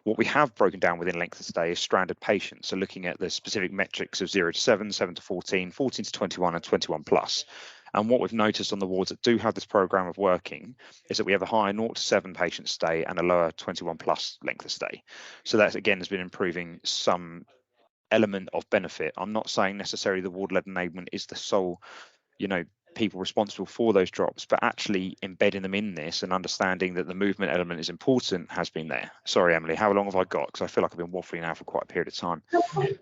What we have broken down within length of stay is stranded patients, so looking at the specific metrics of 0 to 7, 7 to 14, 14 to 21 and 21 plus. And what we've noticed on the wards that do have this program of working is that we have a higher 0 to 7 patient stay and a lower 21 plus length of stay. So that again has been improving some element of benefit. I'm not saying necessarily the ward-led enablement is the sole, people responsible for those drops, but actually embedding them in this and understanding that the movement element is important has been there. Sorry, Emily, how long have I got? Because I feel like I've been waffling now for quite a period of time.
I think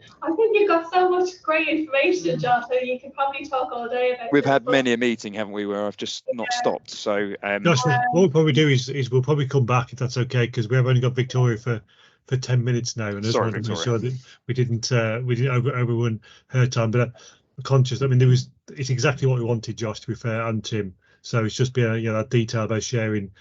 you've got so much great information, John, so you could probably talk all day about
We've
this,
had
but
many a meeting, haven't we, where I've just not stopped. So
Josh, what we'll probably do is we'll probably come back if that's okay, because we have only got Victoria for 10 minutes now, and I just wanted to make sure that we didn't overrun her time. But I'm conscious. I mean, it's exactly what we wanted, Josh, to be fair, and Tim. So it's just being that detail about sharing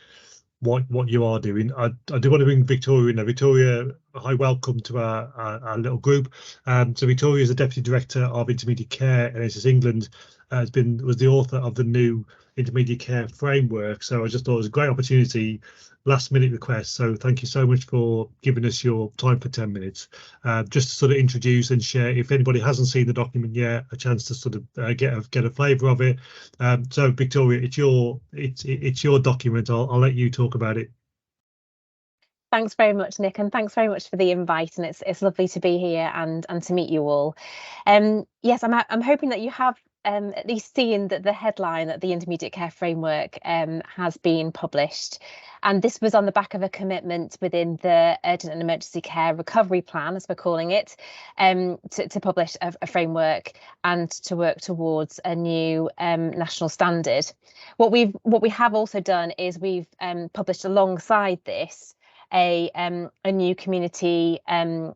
what you are doing. I do want to bring Victoria in now. Victoria, hi, welcome to our little group. So Victoria is the Deputy Director of Intermediate Care at NHS England. Was the author of the new Intermediate Care Framework. So I just thought it was a great opportunity, last minute request. So thank you so much for giving us your time for 10 minutes. Just to sort of introduce and share, if anybody hasn't seen the document yet, a chance to sort of get a flavour of it. So Victoria, it's your document. I'll let you talk about it.
Thanks very much, Nick, and thanks very much for the invite. And it's lovely to be here and to meet you all. Yes, I'm hoping that you have at least seen that the headline that the Intermediate Care Framework has been published. And this was on the back of a commitment within the Urgent and Emergency Care Recovery Plan, as we're calling it, to publish a framework and to work towards a new national standard. What we have also done is we've published alongside this a new community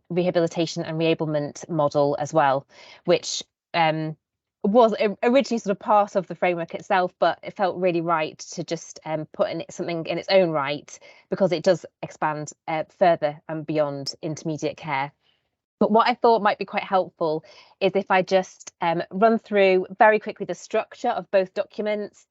rehabilitation and reablement model as well, which was originally sort of part of the framework itself, but it felt really right to just put in something in its own right, because it does expand further and beyond intermediate care. But what I thought might be quite helpful is if I just run through very quickly the structure of both documents.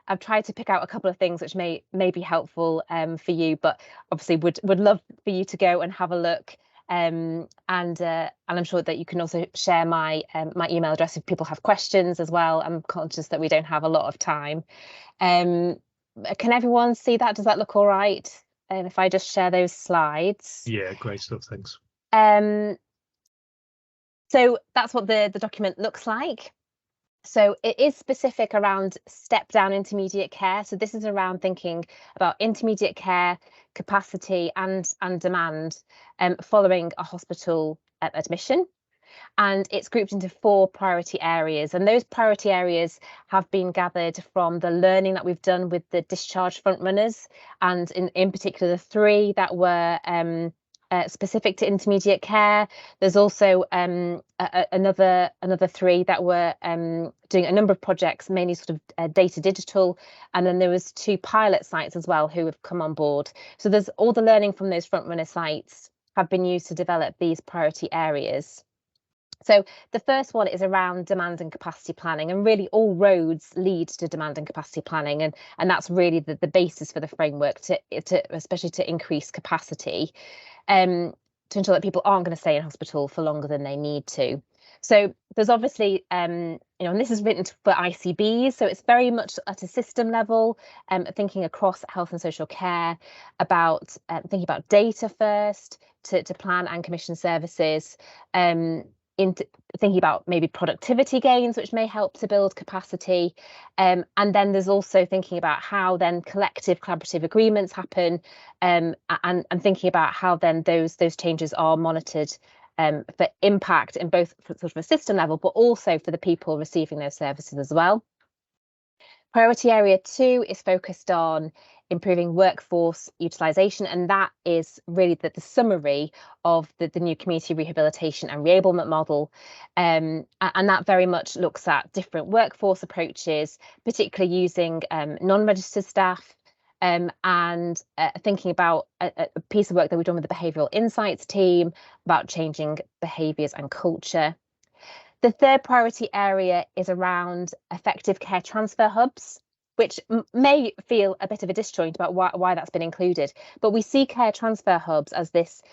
I've tried to pick out a couple of things which may be helpful for you, but obviously would love for you to go and have a look. And I'm sure that you can also share my email address if people have questions as well. I'm conscious that we don't have a lot of time. Can everyone see that? Does that look all right? And if I just share those slides.
Yeah, great stuff. Thanks.
So that's what the document looks like. So it is specific around step down intermediate care. So this is around thinking about intermediate care capacity and demand following a hospital admission. And it's grouped into 4 priority areas. And those priority areas have been gathered from the learning that we've done with the discharge frontrunners, and in particular the 3 that were specific to intermediate care. There's also another 3 that were doing a number of projects, mainly sort of data digital, and then there was 2 pilot sites as well who have come on board. So there's all the learning from those frontrunner sites have been used to develop these priority areas. So the first one is around demand and capacity planning, and really all roads lead to demand and capacity planning, and that's really the basis for the framework to especially to increase capacity, to ensure that people aren't going to stay in hospital for longer than they need to. So there's obviously, and this is written for ICBs, so it's very much at a system level, thinking across health and social care, about thinking about data first to plan and commission services, into thinking about maybe productivity gains, which may help to build capacity. And then there's also thinking about how then collective collaborative agreements happen, and thinking about how then those changes are monitored for impact in both sort of a system level, but also for the people receiving those services as well. Priority area 2 is focused on improving workforce utilisation, and that is really the summary of the new community rehabilitation and reablement model. And that very much looks at different workforce approaches, particularly using non-registered staff, and thinking about a piece of work that we've done with the behavioural insights team about changing behaviours and culture. The third priority area is around effective care transfer hubs, which may feel a bit of a disjoint about why that's been included. But we see care transfer hubs as this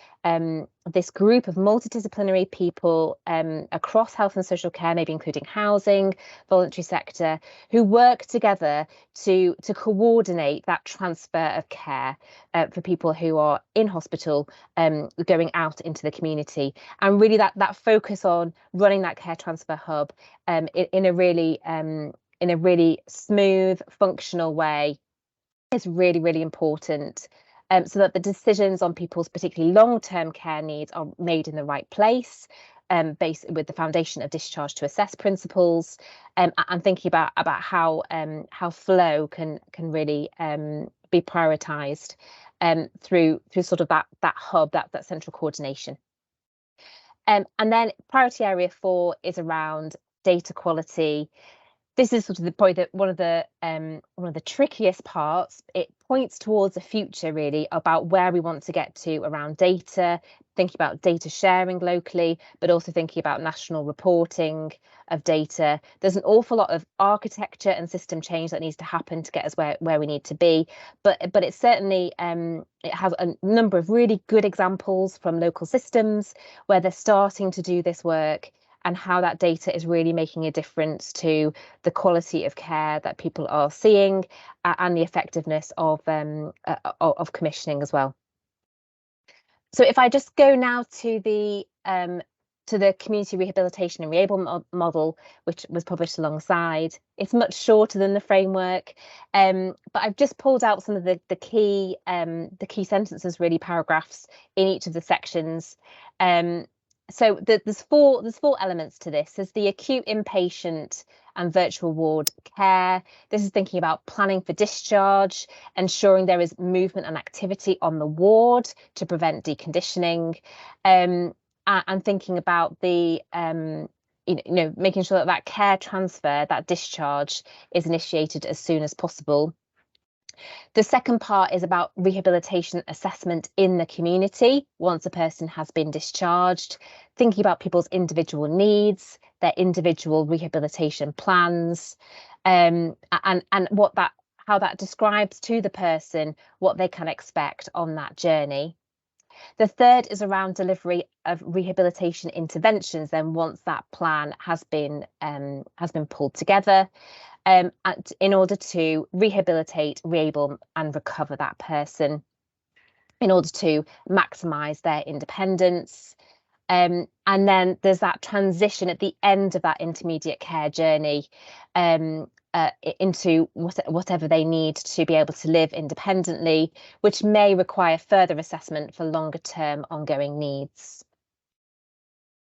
group of multidisciplinary people across health and social care, maybe including housing, voluntary sector, who work together to coordinate that transfer of care for people who are in hospital, going out into the community. And really that focus on running that care transfer hub in a really smooth, functional way is really, really important, so that the decisions on people's particularly long-term care needs are made in the right place, based with the foundation of discharge to assess principles, and thinking about how flow can really be prioritised through sort of that hub, that central coordination. And then priority area 4 is around data quality. This is sort of probably one of the trickiest parts. It points towards a future really about where we want to get to around data, thinking about data sharing locally, but also thinking about national reporting of data. There's an awful lot of architecture and system change that needs to happen to get us where we need to be. But it certainly it has a number of really good examples from local systems where they're starting to do this work, and how that data is really making a difference to the quality of care that people are seeing, and the effectiveness of commissioning as well. So if I just go now to the community rehabilitation and reablement model, which was published alongside, it's much shorter than the framework, but I've just pulled out some of the key sentences, really, paragraphs in each of the sections. So there's four elements to this. There's the acute inpatient and virtual ward care. This is thinking about planning for discharge, ensuring there is movement and activity on the ward to prevent deconditioning, and thinking about the making sure that care transfer, that discharge, is initiated as soon as possible. The second part is about rehabilitation assessment in the community once a person has been discharged, thinking about people's individual needs, their individual rehabilitation plans, and how that describes to the person what they can expect on that journey. The third is around delivery of rehabilitation interventions, then once that plan has been pulled together, in order to rehabilitate, reable and recover that person, in order to maximise their independence. And then there's that transition at the end of that intermediate care journey into whatever they need to be able to live independently, which may require further assessment for longer term ongoing needs.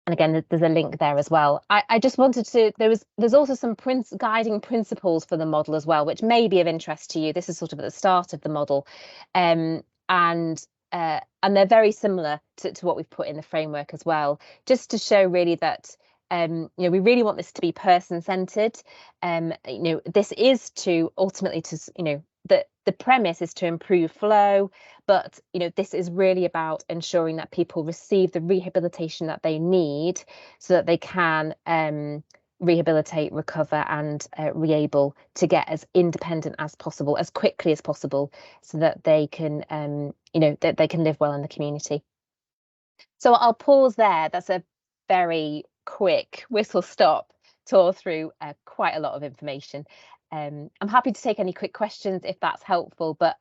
And again, there's a link there as well. I just wanted to, there's also some guiding principles for the model as well, which may be of interest to you. This is sort of at the start of the model, and they're very similar to what we've put in the framework as well, just to show really that we really want this to be person-centered. This is to ultimately the premise is to improve flow, but this is really about ensuring that people receive the rehabilitation that they need so that they can rehabilitate, recover and reable to get as independent as possible, as quickly as possible, so that they can that they can live well in the community. So I'll pause there. That's a very quick whistle stop tour through quite a lot of information. I'm happy to take any quick questions if that's helpful, but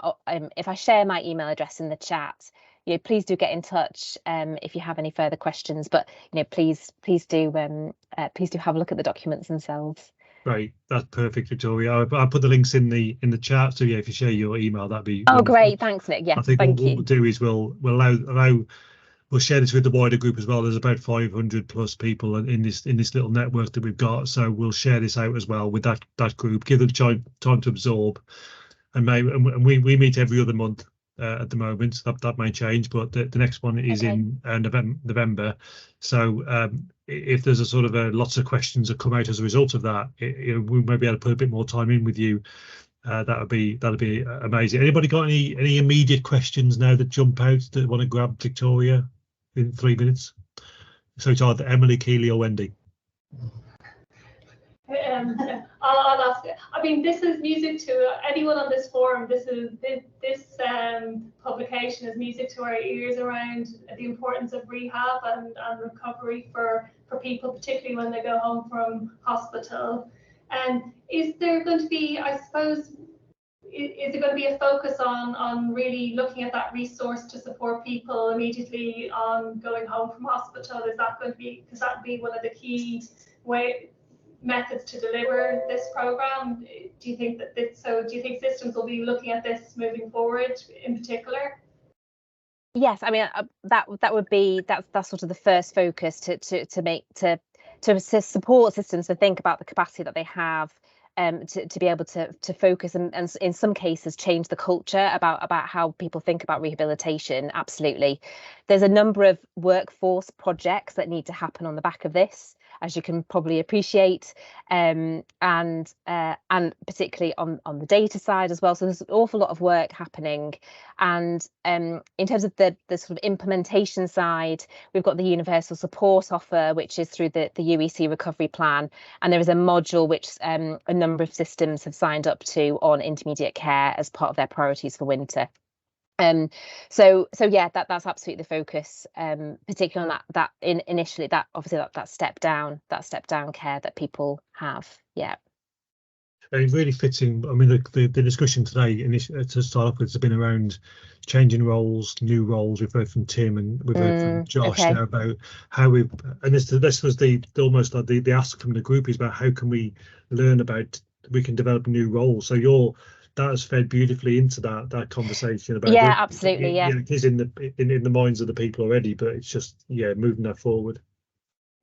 if I share my email address in the chat, please do get in touch if you have any further questions. But please do have a look at the documents themselves.
Great, that's perfect, Victoria. I'll put the links in the chat. So yeah, if you share your email, that'd be
oh
wonderful.
Great, thanks Nick. Yeah,
I think what we'll do is we'll allow we'll share this with the wider group as well. There's about 500 plus people in this little network that we've got, so we'll share this out as well with that group. Give them time to absorb, and we meet every other month at the moment. That may change, but the next one is in November. So if there's a sort of lots of questions that come out as a result of that, we may be able to put a bit more time in with you. That'd be amazing. Anybody got any immediate questions now that jump out that want to grab Victoria in 3 minutes? So it's either Emily, Keely, or Wendy.
I'll ask it. I mean, this is music to anyone on this forum. This publication is music to our ears around the importance of rehab and recovery for people, particularly when they go home from hospital. And is there going to be, I suppose, is there going to be a focus on really looking at that resource to support people immediately on going home from hospital? Is that going to be, because that would be one of the key methods to deliver this program? Do you think that do you think systems will be looking at this moving forward in particular?
Yes, I mean that's sort of the first focus to support systems to think about the capacity that they have, to be able to focus and in some cases change the culture about how people think about rehabilitation. Absolutely. There's a number of workforce projects that need to happen on the back of this, as you can probably appreciate, and particularly on the data side as well. So there's an awful lot of work happening. And in terms of the sort of implementation side, we've got the universal support offer, which is through the UEC recovery plan. And there is a module which a number of systems have signed up to on intermediate care as part of their priorities for winter. So yeah, that's absolutely the focus, particularly on that initially, that obviously that step down care that people have. Yeah.
It really fits in. I mean, the discussion today, to start off with, has been around changing roles, new roles. We've heard from Tim and we've heard from Josh there about how and this was almost like the ask from the group is about how can we learn about, we can develop new roles. So that has fed beautifully into that conversation about.
Yeah, absolutely. Yeah,
it is in the minds of the people already, but it's just moving that forward.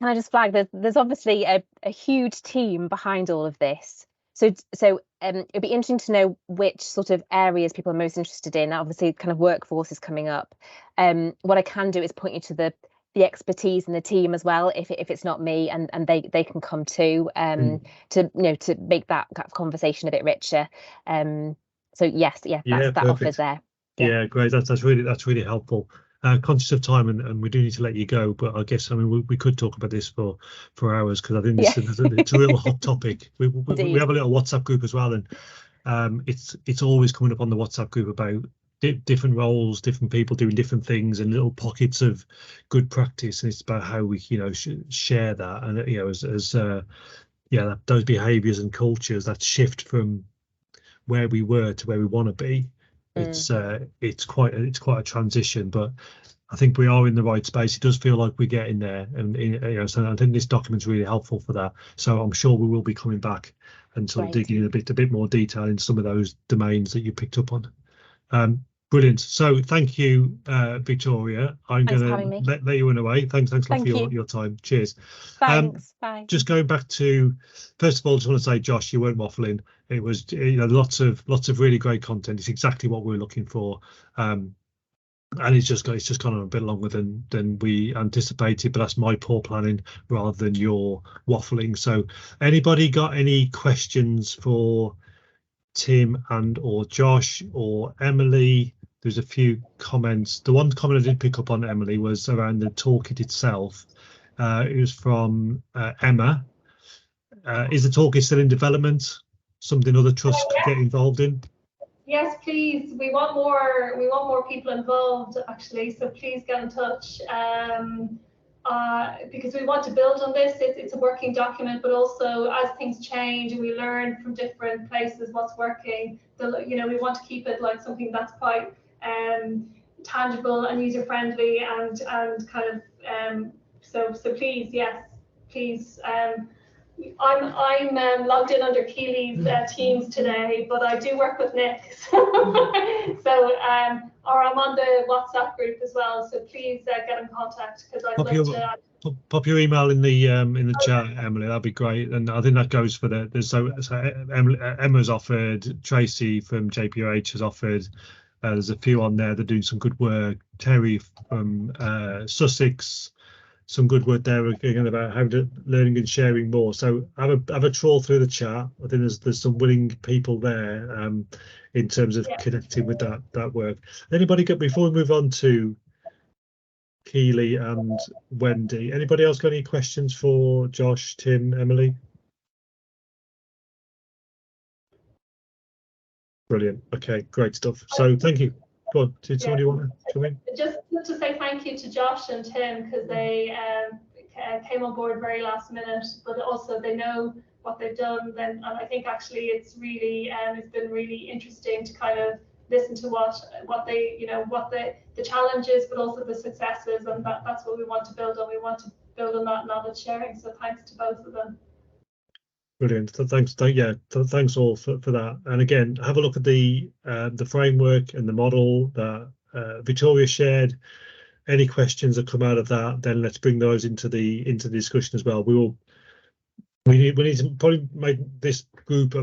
Can I just flag that there's obviously a huge team behind all of this. So it'd be interesting to know which sort of areas people are most interested in. Obviously, kind of workforce is coming up. What I can do is point you to the expertise and the team as well, if it's not me, and they can come too, to make that conversation a bit richer. So yes, that offers there.
Yeah, great. That's really helpful. Conscious of time, and we do need to let you go, but I guess we could talk about this for hours, because I think it's a real hot topic. We have a little WhatsApp group as well, and it's always coming up on the WhatsApp group about different roles, different people doing different things, and little pockets of good practice. And it's about how we share that, and as those behaviours and cultures, that shift from where we were to where we want to be. It's quite a transition, but I think we are in the right space. It does feel like we're getting there, and so I think this document's really helpful for that. So I'm sure we will be coming back and sort of digging in a bit more detail in some of those domains that you picked up on. Brilliant. So thank you, Victoria. I'm going to let you run away. Thanks a lot for your time. Cheers.
Thanks. Bye.
Just going back to, first of all, just want to say, Josh, you weren't waffling. It was lots of really great content. It's exactly what we're looking for. And it's just gone on a bit longer than we anticipated, but that's my poor planning rather than your waffling. So anybody got any questions for Tim and or Josh or Emily? There's a few comments. The one comment I did pick up on, Emily, was around the toolkit itself. It was from Emma. Is the toolkit still in development? Something other trusts could get involved in?
Yes, please. We want more people involved, actually. So please get in touch, because we want to build on this. It's a working document, but also as things change and we learn from different places what's working, we want to keep it like something that's quite tangible and user friendly and kind of so please, yes, please. I'm logged in under Keely's Teams today, but I do work with Nick. So, or I'm on the WhatsApp group as well. So please get in contact because I'd love to.
Pop your email in the chat, Emily. That'd be great. And I think that goes for Emma's offered, Tracy from JPOH has offered. There's a few on there that are doing some good work. Terry from Sussex, some good work there again about how to learning and sharing more. So have a trawl through the chat. I think there's some willing people there in terms of connecting with that work. Anybody got, before we move on to Keely and Wendy, anybody else got any questions for Josh, Tim, Emily? Brilliant. Okay, great stuff. So thank you. Go on, did somebody want to come in?
Just to say thank you to Josh and Tim because they came on board very last minute, but also they know what they've done. And I think actually it's really it's been really interesting to kind of listen to what they, you know, what the challenges, but also the successes, and that's what we want to build on. We want to build on that knowledge sharing. So thanks to both of them.
Brilliant. Thanks all for that. And again, have a look at the framework and the model that Victoria shared. Any questions that come out of that, then let's bring those into the discussion as well. We need to probably make this group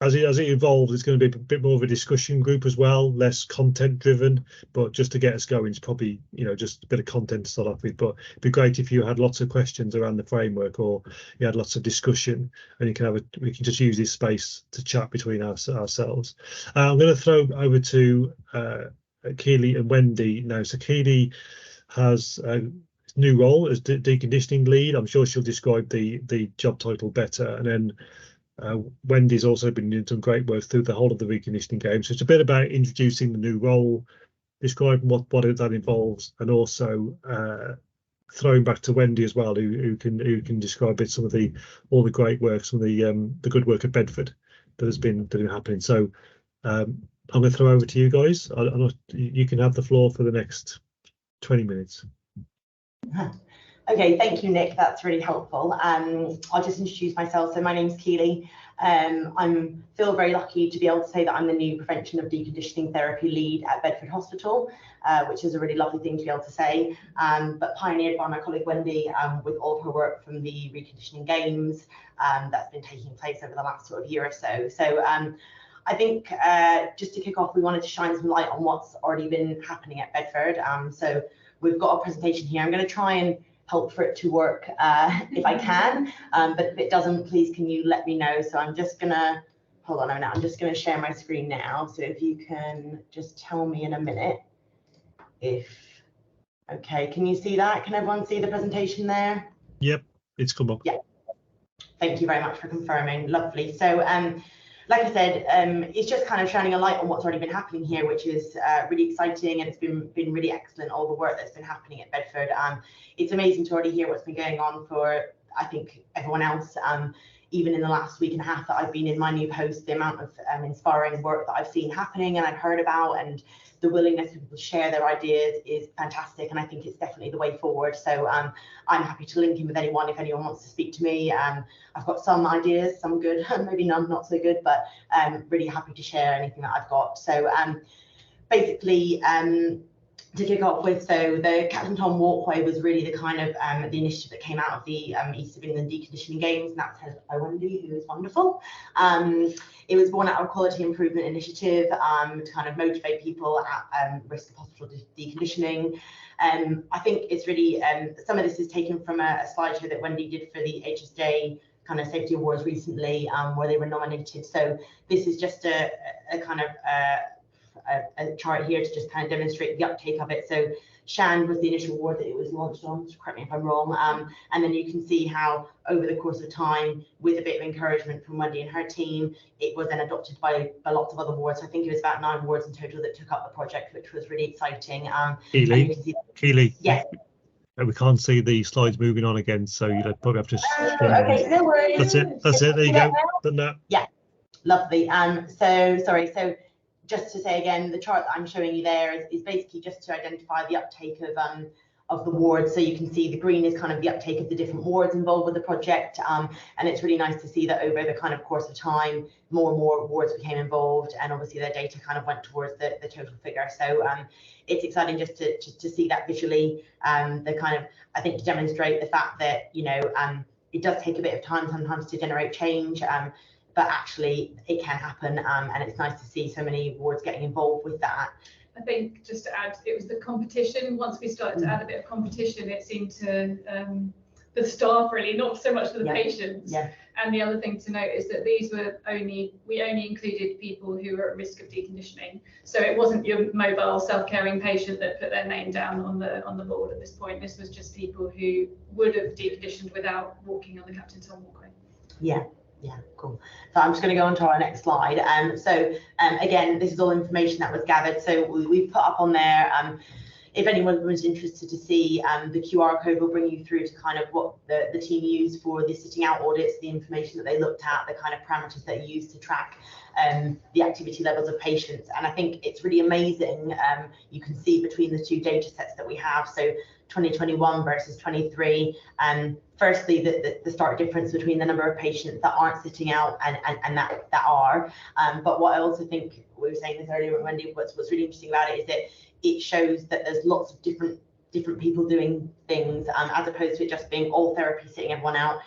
as it evolves, it's going to be a bit more of a discussion group as well, less content driven, but just to get us going, it's probably, you know, just a bit of content to start off with. But it'd be great if you had lots of questions around the framework, or you had lots of discussion, and we can just use this space to chat between ourselves. I'm going to throw over to Keely and Wendy now. So Keely has a new role as deconditioning lead. I'm sure she'll describe the job title better, and then Wendy's also been doing some great work through the whole of the reconditioning game. So it's a bit about introducing the new role, describing what that involves, and also throwing back to Wendy as well, who can describe it, some of all the great work, some of the good work at Bedford that has been happening. So I'm going to throw over to you guys. You can have the floor for the next 20 minutes.
Okay, thank you, Nick. That's really helpful. I'll just introduce myself. So my name's Keely. I feel very lucky to be able to say that I'm the new prevention of deconditioning therapy lead at Bedford Hospital, which is a really lovely thing to be able to say, but pioneered by my colleague Wendy with all of her work from the reconditioning games that's been taking place over the last sort of year or so. So I think just to kick off, we wanted to shine some light on what's already been happening at Bedford. So we've got a presentation here. I'm going to try and help for it to work if I can, but if it doesn't, please can you let me know. So I'm just gonna hold on a minute. I'm just gonna share my screen now. So if you can just tell me in a minute if okay, can you see that? Can everyone see the presentation there?
Yep, it's come up.
Yeah, thank you very much for confirming. Lovely. So like I said, it's just kind of shining a light on what's already been happening here, which is really exciting, and it's been really excellent, all the work that's been happening at Bedford. It's amazing to already hear what's been going on for, I think, everyone else. Even in the last week and a half that I've been in my new post, the amount of inspiring work that I've seen happening and I've heard about, and the willingness for people to share their ideas is fantastic, and I think it's definitely the way forward. So I'm happy to link in with anyone if anyone wants to speak to me. I've got some ideas, some good, maybe none not so good, but really happy to share anything that I've got. So basically, to kick off with, so the Captain Tom Walkway was really the kind of the initiative that came out of the East of England deconditioning games, and that's headed by Wendy, who is wonderful. It was born out of a quality improvement initiative to kind of motivate people at risk of hospital deconditioning. I think it's really, some of this is taken from a slideshow that Wendy did for the HSJ kind of safety awards recently, where they were nominated. So this is just a kind of a chart here to just kind of demonstrate the uptake of it. So Shand was the initial award that it was launched on, so correct me if I'm wrong, and then you can see how over the course of time, with a bit of encouragement from Wendy and her team, it was then adopted by lots of other wards. So I think it was about 9 wards in total that took up the project, which was really exciting.
Keely,
yes.
We can't see the slides moving on again, so you'd probably have to.
Okay, no worries.
That's it. There you go. Done that.
Yeah, lovely. So sorry. So just to say again, the chart that I'm showing you there is basically just to identify the uptake of the wards. So you can see the green is kind of the uptake of the different wards involved with the project, and it's really nice to see that over the kind of course of time, more and more wards became involved, and obviously their data kind of went towards the total figure. So it's exciting just to see that visually, the kind of, I think, to demonstrate the fact that, you know, it does take a bit of time sometimes to generate change, but actually it can happen, and it's nice to see so many wards getting involved with that.
I think just to add, it was the competition. Once we started to add a bit of competition, it seemed to the staff really, not so much for the patients.
Yeah.
And the other thing to note is that these were we only included people who were at risk of deconditioning. So it wasn't your mobile self-caring patient that put their name down on the board at this point. This was just people who would have deconditioned without walking on the Captain's Hill walkway.
Yeah. Yeah, cool. So I'm just going to go on to our next slide. Again, this is all information that was gathered. So we've put up on there, if anyone was interested to see, the QR code will bring you through to kind of what the team used for the sitting out audits, the information that they looked at, the kind of parameters they used to track the activity levels of patients. And I think it's really amazing. You can see between the two data sets that we have. So 2021 versus 23. Firstly, the stark difference between the number of patients that aren't sitting out and that are. But what I also think, we were saying this earlier, Wendy, what's really interesting about it is that it shows that there's lots of different people doing things, as opposed to it just being all therapy sitting everyone out.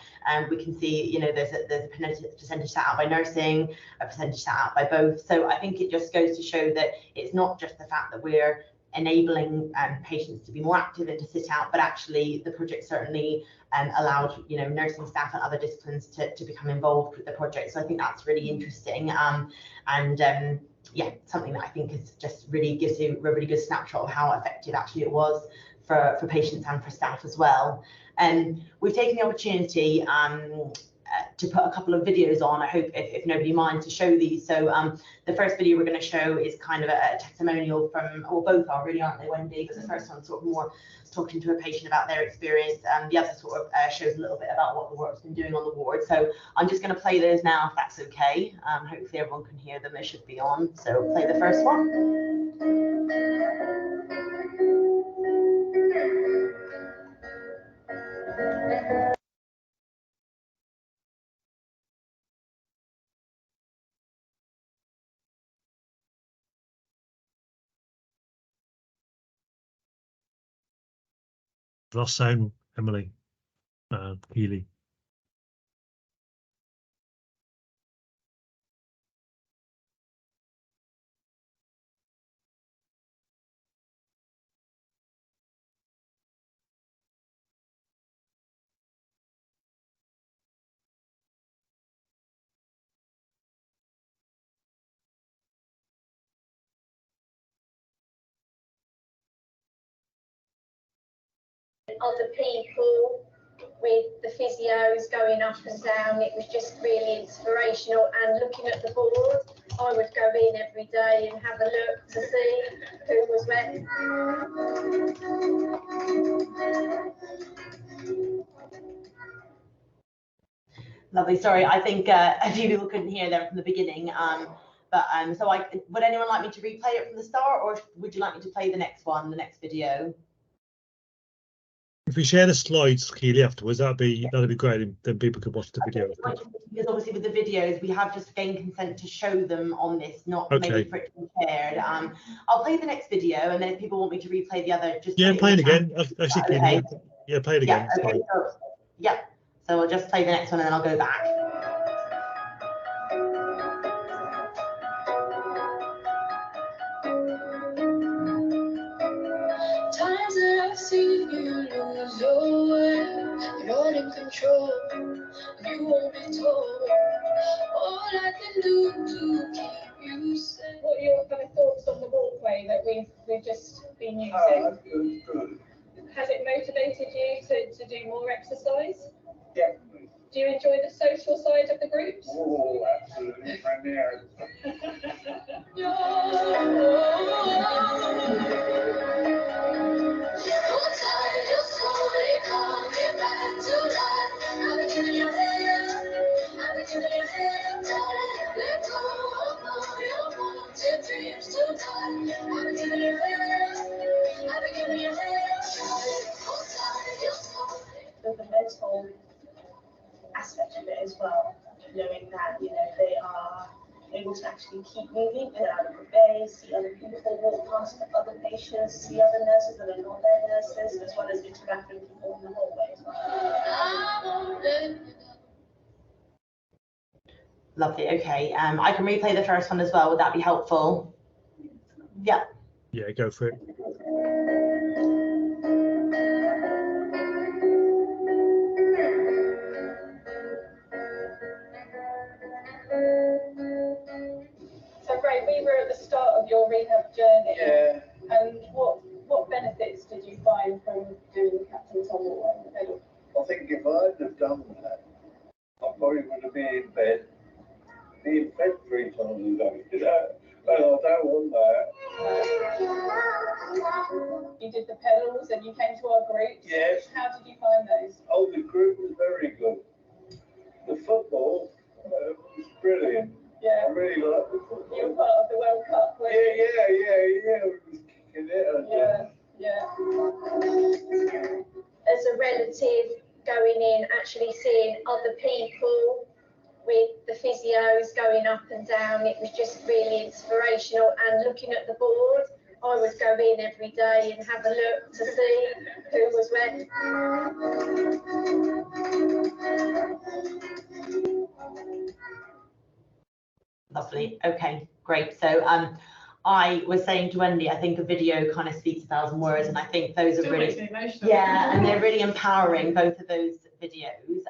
We can see, you know, there's a percentage sat out by nursing, a percentage sat out by both. So I think it just goes to show that it's not just the fact that we're enabling patients to be more active and to sit out, but actually the project certainly allowed, you know, nursing staff and other disciplines to become involved with the project. So I think that's really interesting, yeah, something that I think is just really gives you a really good snapshot of how effective actually it was for patients and for staff as well. And we've taken the opportunity to put a couple of videos on, I hope, if nobody minds, to show these. So the first video we're going to show is kind of a testimonial from, well, both are really, aren't they, Wendy? But the first one's sort of more talking to a patient about their experience, and the other sort of shows a little bit about what the work's been doing on the ward. So I'm just going to play those now, if that's okay. Hopefully everyone can hear them. They should be on. So play the first one.
Lost sound, Emily Healy.
Other people with the physios going up and down, it was just really inspirational. And looking at the board, I would go in every day and have a look to see who was met.
Lovely. Sorry, I think a few people couldn't hear them from the beginning. So would anyone like me to replay it from the start, or would you like me to play the next one, the next video?
If we share the slides, Keely, afterwards, that'd be great, and then people could watch the video.
Because obviously with the videos, we have just gained consent to show them on this, not maybe for it to be shared. I'll play the next video, and then if people want me to replay the other, just
play it again. Actually,
okay.
Yeah, play it again.
Yeah, okay, so I'll just play the next one, and then I'll go back.
Times that I've seen you lose your way, you're not in control, you won't be told. All I can do to keep you safe.
What are your kind of thoughts on the walkway that we've just been using?
Oh, good.
Has it motivated you to do more exercise?
Definitely.
Do you enjoy the social side of the groups?
Oh, absolutely. Primarily.
well, knowing that, you know, they are able to actually keep moving, get out of the bay, see other people walk past other patients, see other nurses that are not their nurses, as well as interact with people in the hallway as well.
Lovely. Okay. I can replay the first one as well. Would that be helpful? Yeah.
Yeah, go for it.
So great, we were at the start of your rehab journey.
Yeah.
And what benefits did you find from doing the Captain's Hall and the pedal?
I think if I'd have done that, I probably would have been in bed 3 times a day, you know, and I don't want that.
You did the pedals and you came to our groups.
Yes.
How did you find those?
Oh, the group was very good. The football was brilliant.
Yeah.
I really liked the football.
You were part of the World Cup, weren't you?
Yeah. We was kicking it.
Yeah.
As a relative going in, actually seeing other people with the physios going up and down, it was just really inspirational. And looking at the board, I would go in every day and have a look to see who was where.
Lovely. Okay, great. So I was saying to Wendy, I think a video kind of speaks 1,000 words, and I think those are really, yeah, and they're really empowering, both of those videos.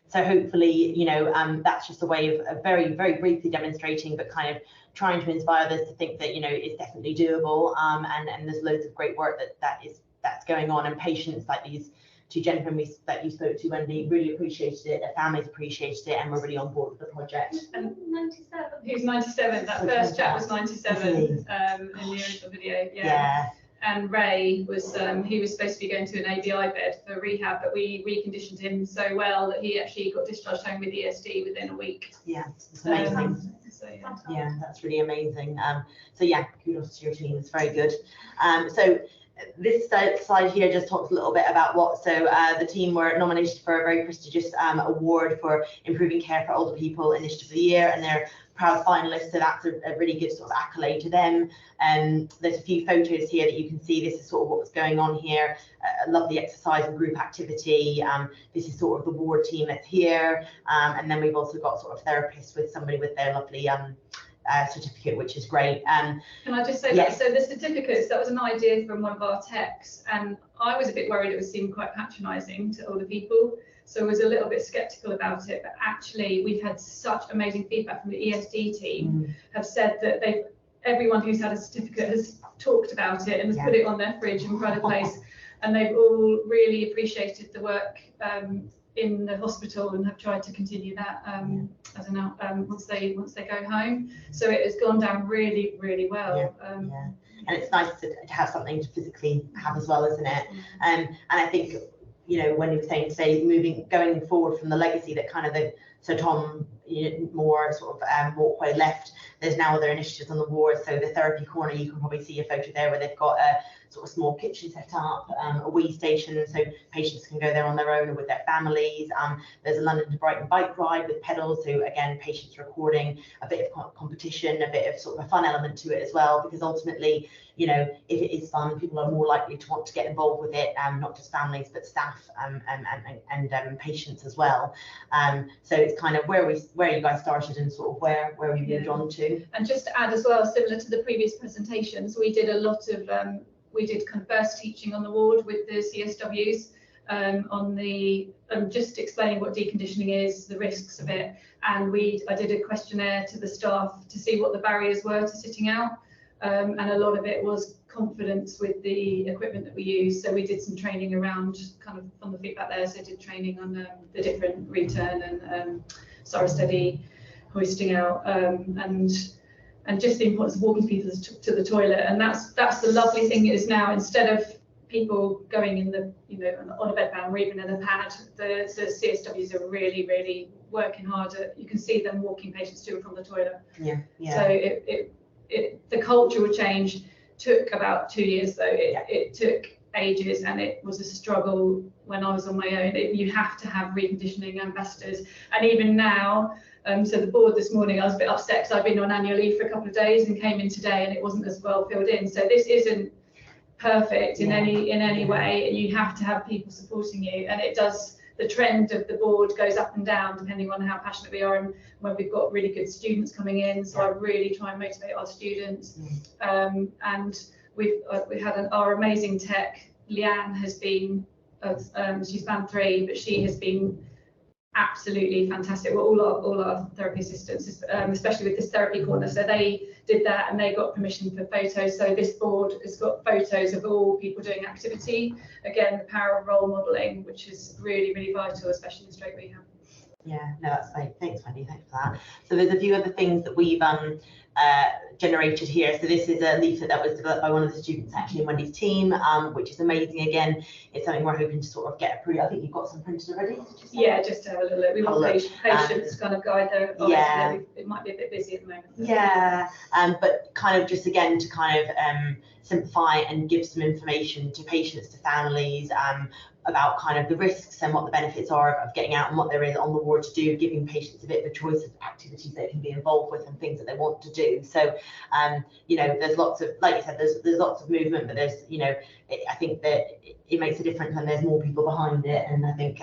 So hopefully, you know, that's just a way of very, very briefly demonstrating, but kind of trying to inspire others to think that, you know, it's definitely doable. And there's loads of great work that's going on, and patients like these two gentlemen that you spoke to, Wendy, really appreciated it, their families appreciated it, and were really on board with the project.
And 97. He was 97. That first chap was 97 in the original video.
Yeah.
And Ray was he was supposed to be going to an ABI bed for rehab, but we reconditioned him so well that he actually got discharged home with ESD within a week.
Yeah, it's amazing.
So
yeah, that's really amazing. So yeah, kudos to your team. It's very good. So this slide here just talks a little bit about what. So the team were nominated for a very prestigious award for Improving Care for Older People Initiative of the Year, and they're proud finalists, so that's a really good sort of accolade to them. There's a few photos here that you can see. This is sort of what was going on here, a lovely exercise and group activity. This is sort of the ward team that's here, and then we've also got sort of therapists with somebody with their lovely certificate, which is great.
Can I just say that? So the certificates, that was an idea from one of our techs, and I was a bit worried it would seem quite patronising to older people. So I was a little bit sceptical about it, but actually we've had such amazing feedback from the ESD team, have said that everyone who's had a certificate has talked about it and has put it on their fridge and pride of place, and they've all really appreciated the work in the hospital and have tried to continue that as an once they go home. So it has gone down really, really well.
And it's nice to have something to physically have as well, isn't it? And I think, you know, when you were saying today, going forward from the legacy that kind of so Tom, you know, more sort of walkway left, there's now other initiatives on the ward. So the therapy corner, you can probably see a photo there where they've got a sort of small kitchen set up, a wee station, so patients can go there on their own or with their families. There's a London to Brighton bike ride with pedals, so again, patients recording, a bit of competition, a bit of sort of a fun element to it as well, because ultimately, you know, if it is fun, people are more likely to want to get involved with it, not just families, but staff and patients as well. So it's kind of where you guys started and sort of where we moved on to.
And just to add as well, similar to the previous presentations, we did a lot of we did kind of burst teaching on the ward with the CSWs on just explaining what deconditioning is, the risks of it, and I did a questionnaire to the staff to see what the barriers were to sitting out, and a lot of it was confidence with the equipment that we use. So we did some training around kind of on the feedback there. So I did training on the different return and Sarah steady hoisting out, and just the importance of walking people to the toilet. And that's the lovely thing is now, instead of people going in the, you know, on a bed bound or even in a pad, the CSWs are really, really working hard at, you can see them walking patients to and from the toilet. So the cultural change took about 2 years though. It took ages, and it was a struggle when I was on my own. You have to have reconditioning ambassadors, and even now, so the board this morning, I was a bit upset because I've been on annual leave for a couple of days and came in today, and it wasn't as well filled in. So this isn't perfect in any way, and you have to have people supporting you, and it does. The trend of the board goes up and down depending on how passionate we are and when we've got really good students coming in. So I really try and motivate our students, and we had our amazing tech. Leanne has been, she's band 3, but she has been absolutely fantastic. Well, all our therapy assistants, especially with this therapy corner. So they did that, and they got permission for photos. So this board has got photos of all people doing activity. Again, the power of role modelling, which is really, really vital, especially in stroke rehab.
Yeah, no, that's great. Thanks, Wendy. Thanks for that. So there's a few other things that we've generated here. So this is a leaflet that was developed by one of the students actually in Wendy's team, which is amazing. Again, it's something we're hoping to sort of get approved. I think you've got some printed already.
Yeah, just to have a little look. We want patients kind of guide their. Yeah, it might be a bit busy at the moment.
Yeah, but kind of just again to kind of simplify and give some information to patients, to families, about kind of the risks and what the benefits are of getting out and what there is on the ward to do, giving patients a bit of a choice of activities they can be involved with and things that they want to do. So, you know, there's lots of, like you said, there's lots of movement, but there's, you know, I think that it makes a difference when there's more people behind it. And I think,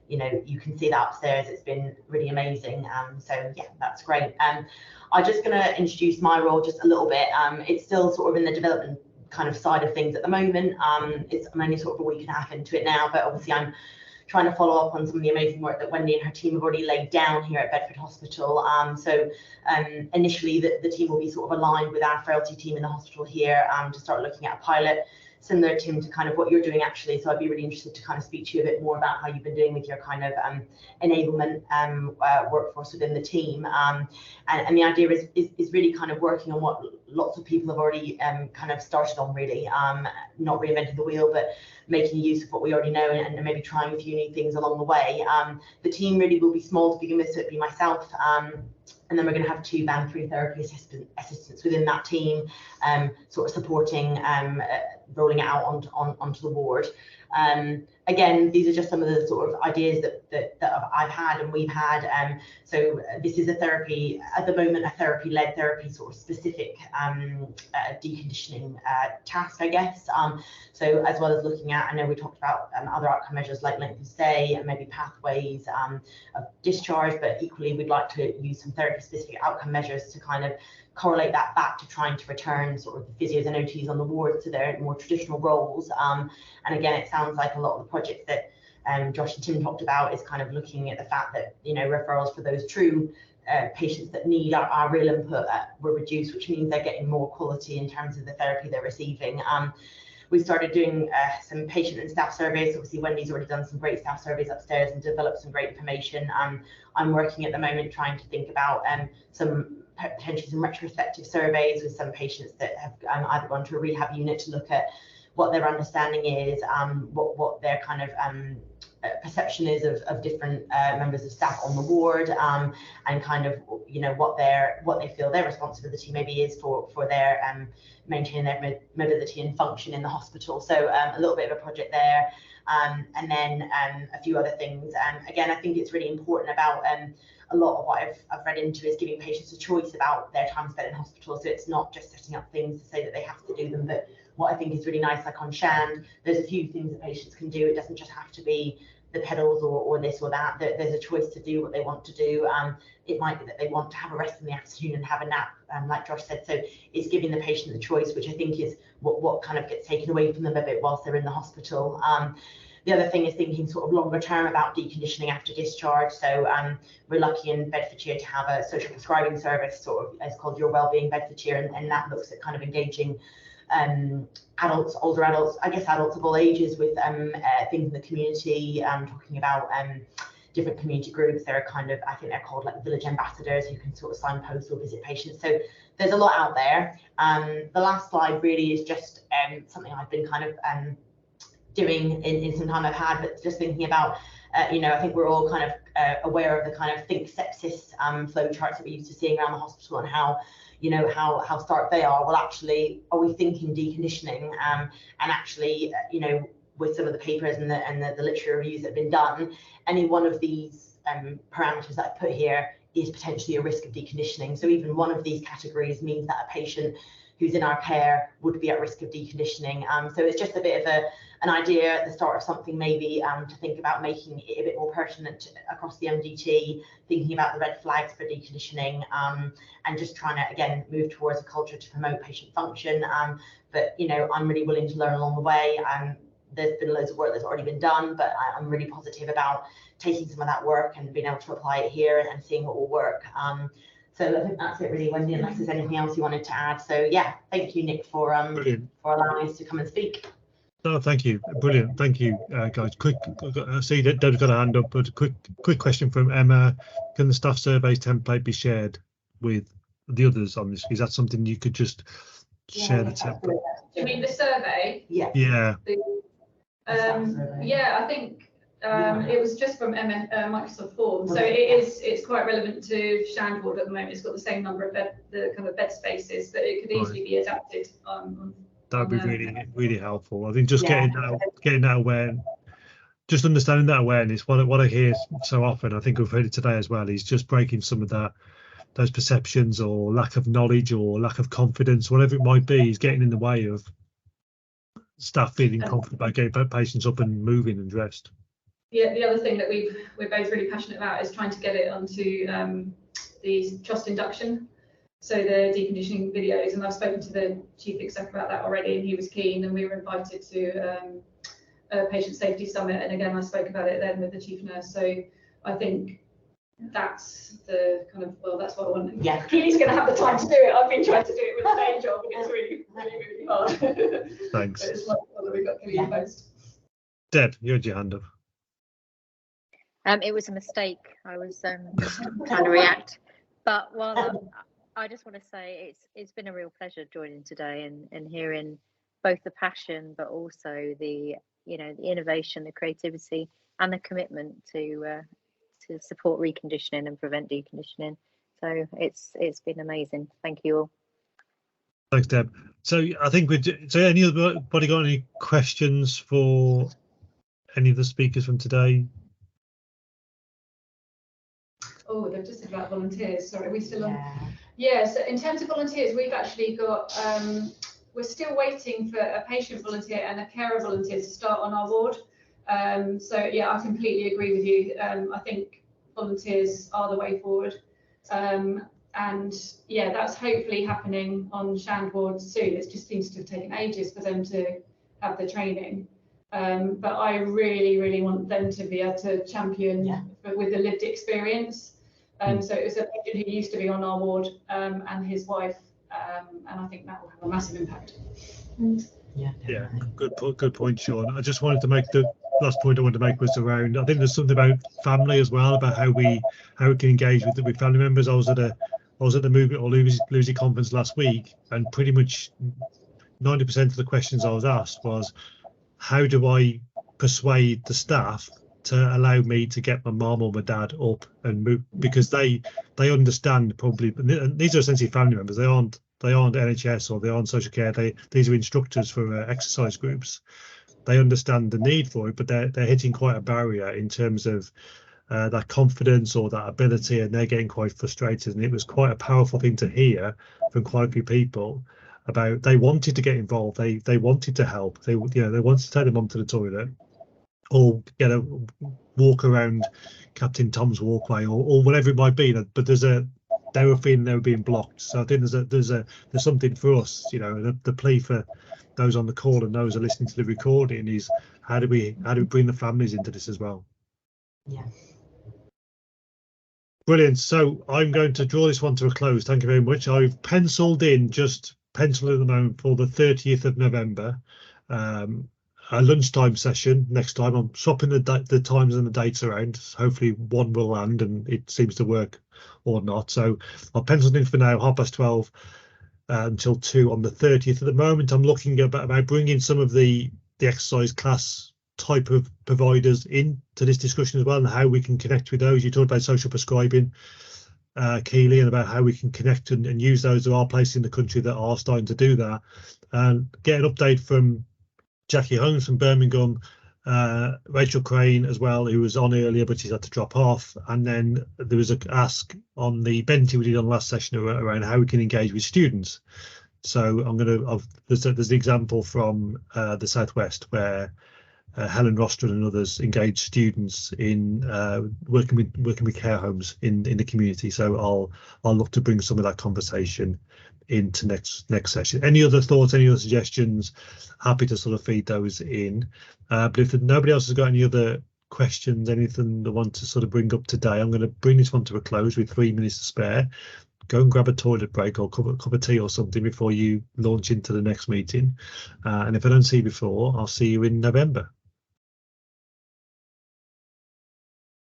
you know, you can see that upstairs. It's been really amazing. So yeah, that's great. I'm just going to introduce my role just a little bit. It's still sort of in the development kind of side of things at the moment. I'm only sort of a week and a half into it now, but obviously I'm trying to follow up on some of the amazing work that Wendy and her team have already laid down here at Bedford Hospital. So initially the team will be sort of aligned with our frailty team in the hospital here to start looking at a pilot similar, Tim, to kind of what you're doing actually. So I'd be really interested to kind of speak to you a bit more about how you've been doing with your kind of enablement workforce within the team. And the idea is really kind of working on what lots of people have already kind of started on, really, not reinventing the wheel, but making use of what we already know and maybe trying a few new things along the way. The team really will be small to begin with, so it'll be myself, and then we're going to have 2 band 3 therapy assistants within that team, sort of supporting rolling it out onto the ward. Again, these are just some of the sort of ideas that I've had and we've had. So this is a therapy, at the moment, a therapy-led therapy sort of specific deconditioning task, I guess. So as well as looking at, I know we talked about other outcome measures like length of stay and maybe pathways of discharge, but equally we'd like to use some therapy-specific outcome measures to kind of correlate that back to trying to return sort of the physios and OTs on the ward to their more traditional roles. And again, it sounds like a lot of the projects that Josh and Tim talked about is kind of looking at the fact that, you know, referrals for those true patients that need our real input were reduced, which means they're getting more quality in terms of the therapy they're receiving. We started doing some patient and staff surveys. Obviously, Wendy's already done some great staff surveys upstairs and developed some great information. I'm working at the moment trying to think about potentially some retrospective surveys with some patients that have either gone to a rehab unit to look at what their understanding is, what their kind of perception is of different members of staff on the ward, and kind of, you know, what they feel their responsibility maybe is for their maintaining their mobility and function in the hospital. So a little bit of a project there, and then a few other things. Again, I think it's really important about a lot of what I've read into is giving patients a choice about their time spent in hospital. So it's not just setting up things to say that they have to do them, but what I think is really nice, like on Shand, there's a few things that patients can do. It doesn't just have to be the pedals or this or that. There's a choice to do what they want to do. It might be that they want to have a rest in the afternoon and have a nap, like Josh said. So it's giving the patient the choice, which I think is what kind of gets taken away from them a bit whilst they're in the hospital. The other thing is thinking sort of longer term about deconditioning after discharge. So we're lucky in Bedfordshire to have a social prescribing service, sort of, it's called Your Wellbeing Bedfordshire, and that looks at kind of engaging adults, older adults, I guess adults of all ages, with things in the community, talking about different community groups. There are kind of, I think they're called like village ambassadors, who can sort of signpost or visit patients. So there's a lot out there. The last slide really is just something I've been kind of doing in some time I've had, but just thinking about, you know, I think we're all kind of aware of the kind of think sepsis flow charts that we're used to seeing around the hospital, and how, you know, how stark they are. Well, actually, are we thinking deconditioning? And actually, you know, with some of the papers and the literature reviews that have been done, any one of these parameters that I put here is potentially a risk of deconditioning. So even one of these categories means that a patient who's in our care would be at risk of deconditioning. So it's just a bit of an idea at the start of something, maybe to think about making it a bit more pertinent across the MDT, thinking about the red flags for deconditioning, and just trying to, again, move towards a culture to promote patient function. But, you know, I'm really willing to learn along the way. There's been loads of work that's already been done, but I'm really positive about taking some of that work and being able to apply it here and seeing what will work. So I think that's it really, Wendy, unless there's anything else you wanted to add. So yeah, thank you, Nick, for allowing us to come and speak.
No, thank you. Brilliant. Thank you, guys. Quick, I see that Deb's got a hand up, but quick question from Emma. Can the staff surveys template be shared with the others on this? Is that something you could just share the template?
You mean the survey?
Yeah.
Yeah.
Yeah, I think it was just from Microsoft Forms, so it's quite relevant to Shandward at the moment. It's got the same number of bed spaces, but it could easily be adapted.
That'd be really helpful. I think just getting that awareness, just understanding that awareness. What I hear so often, I think we've heard it today as well, is just breaking some of those perceptions or lack of knowledge or lack of confidence, whatever it might be, is getting in the way of staff feeling confident about getting patients up and moving and dressed.
Yeah, the other thing that we're both really passionate about is trying to get it onto the trust induction, so the deconditioning videos, and I've spoken to the chief exec about that already, and he was keen, and we were invited to a patient safety summit, and again I spoke about it then with the chief nurse. So I think that's the kind of, well, that's what I want.
Yeah,
Keely's going to have the time to do it. I've been trying to do it with the day job, and it's really hard.
Thanks.
But it's wonderful that we've got Keely post.
Deb, you had your hand up.
It was a mistake. I was just trying to react, but while I just want to say it's been a real pleasure joining today and hearing both the passion, but also the, you know, the innovation, the creativity, and the commitment to support reconditioning and prevent deconditioning. So it's been amazing. Thank you all.
Thanks, Deb. So I think anybody got any questions for any of the speakers from today?
Oh, they've just said about volunteers. Sorry, are we still on? Yeah, so in terms of volunteers, we've actually got, we're still waiting for a patient volunteer and a carer volunteer to start on our ward. So yeah, I completely agree with you. I think volunteers are the way forward. And yeah, that's hopefully happening on Shandward soon. It just seems to have taken ages for them to have the training. But I really, really want them to be able to champion with the lived experience. So it was a patient who used to be on our ward and his wife, and I think that will have a massive impact.
Yeah, good point, Sean. I just wanted to make the last point I wanted to make was around, I think there's something about family as well, about how we can engage with family members. I was at the Movement or Losey conference last week, and pretty much 90% of the questions I was asked was, how do I persuade the staff to allow me to get my mom or my dad up and move, because they understand probably, and these are essentially family members. They aren't NHS or they aren't social care. These are instructors for exercise groups. They understand the need for it, but they're hitting quite a barrier in terms of that confidence or that ability, and they're getting quite frustrated. And it was quite a powerful thing to hear from quite a few people about they wanted to get involved. They wanted to help. They wanted to take their mum to the toilet, or get a walk around Captain Tom's walkway, or whatever it might be. But they were feeling they were being blocked. So I think there's something for us, you know. The plea for those on the call and those who are listening to the recording is, how do we bring the families into this as well?
Yeah.
Brilliant. So I'm going to draw this one to a close. Thank you very much. I've penciled at the moment for the 30th of November. A lunchtime session next time. I'm swapping the times and the dates around. Hopefully one will land and it seems to work or not. So I've penciled in for now 12:30 until 2 on the 30th. At the moment, I'm looking about bringing some of the exercise class type of providers into this discussion as well, and how we can connect with those. You talked about social prescribing, Keely, and about how we can connect and use those. There are places in the country that are starting to do that. And get an update from Jackie Holmes from Birmingham, Rachel Crane as well, who was on earlier, but she's had to drop off. And then there was a ask on the Benty we did on last session around how we can engage with students. So I'm going to, there's an example from the Southwest where Helen Rostron and others engage students in working with care homes in the community. So I'll look to bring some of that conversation into next session. Any other thoughts, any other suggestions? Happy to sort of feed those in. But if nobody else has got any other questions, anything they want to sort of bring up today, I'm going to bring this one to a close with 3 minutes to spare. Go and grab a toilet break or cup of tea or something before you launch into the next meeting. And if I don't see you before, I'll see you in November.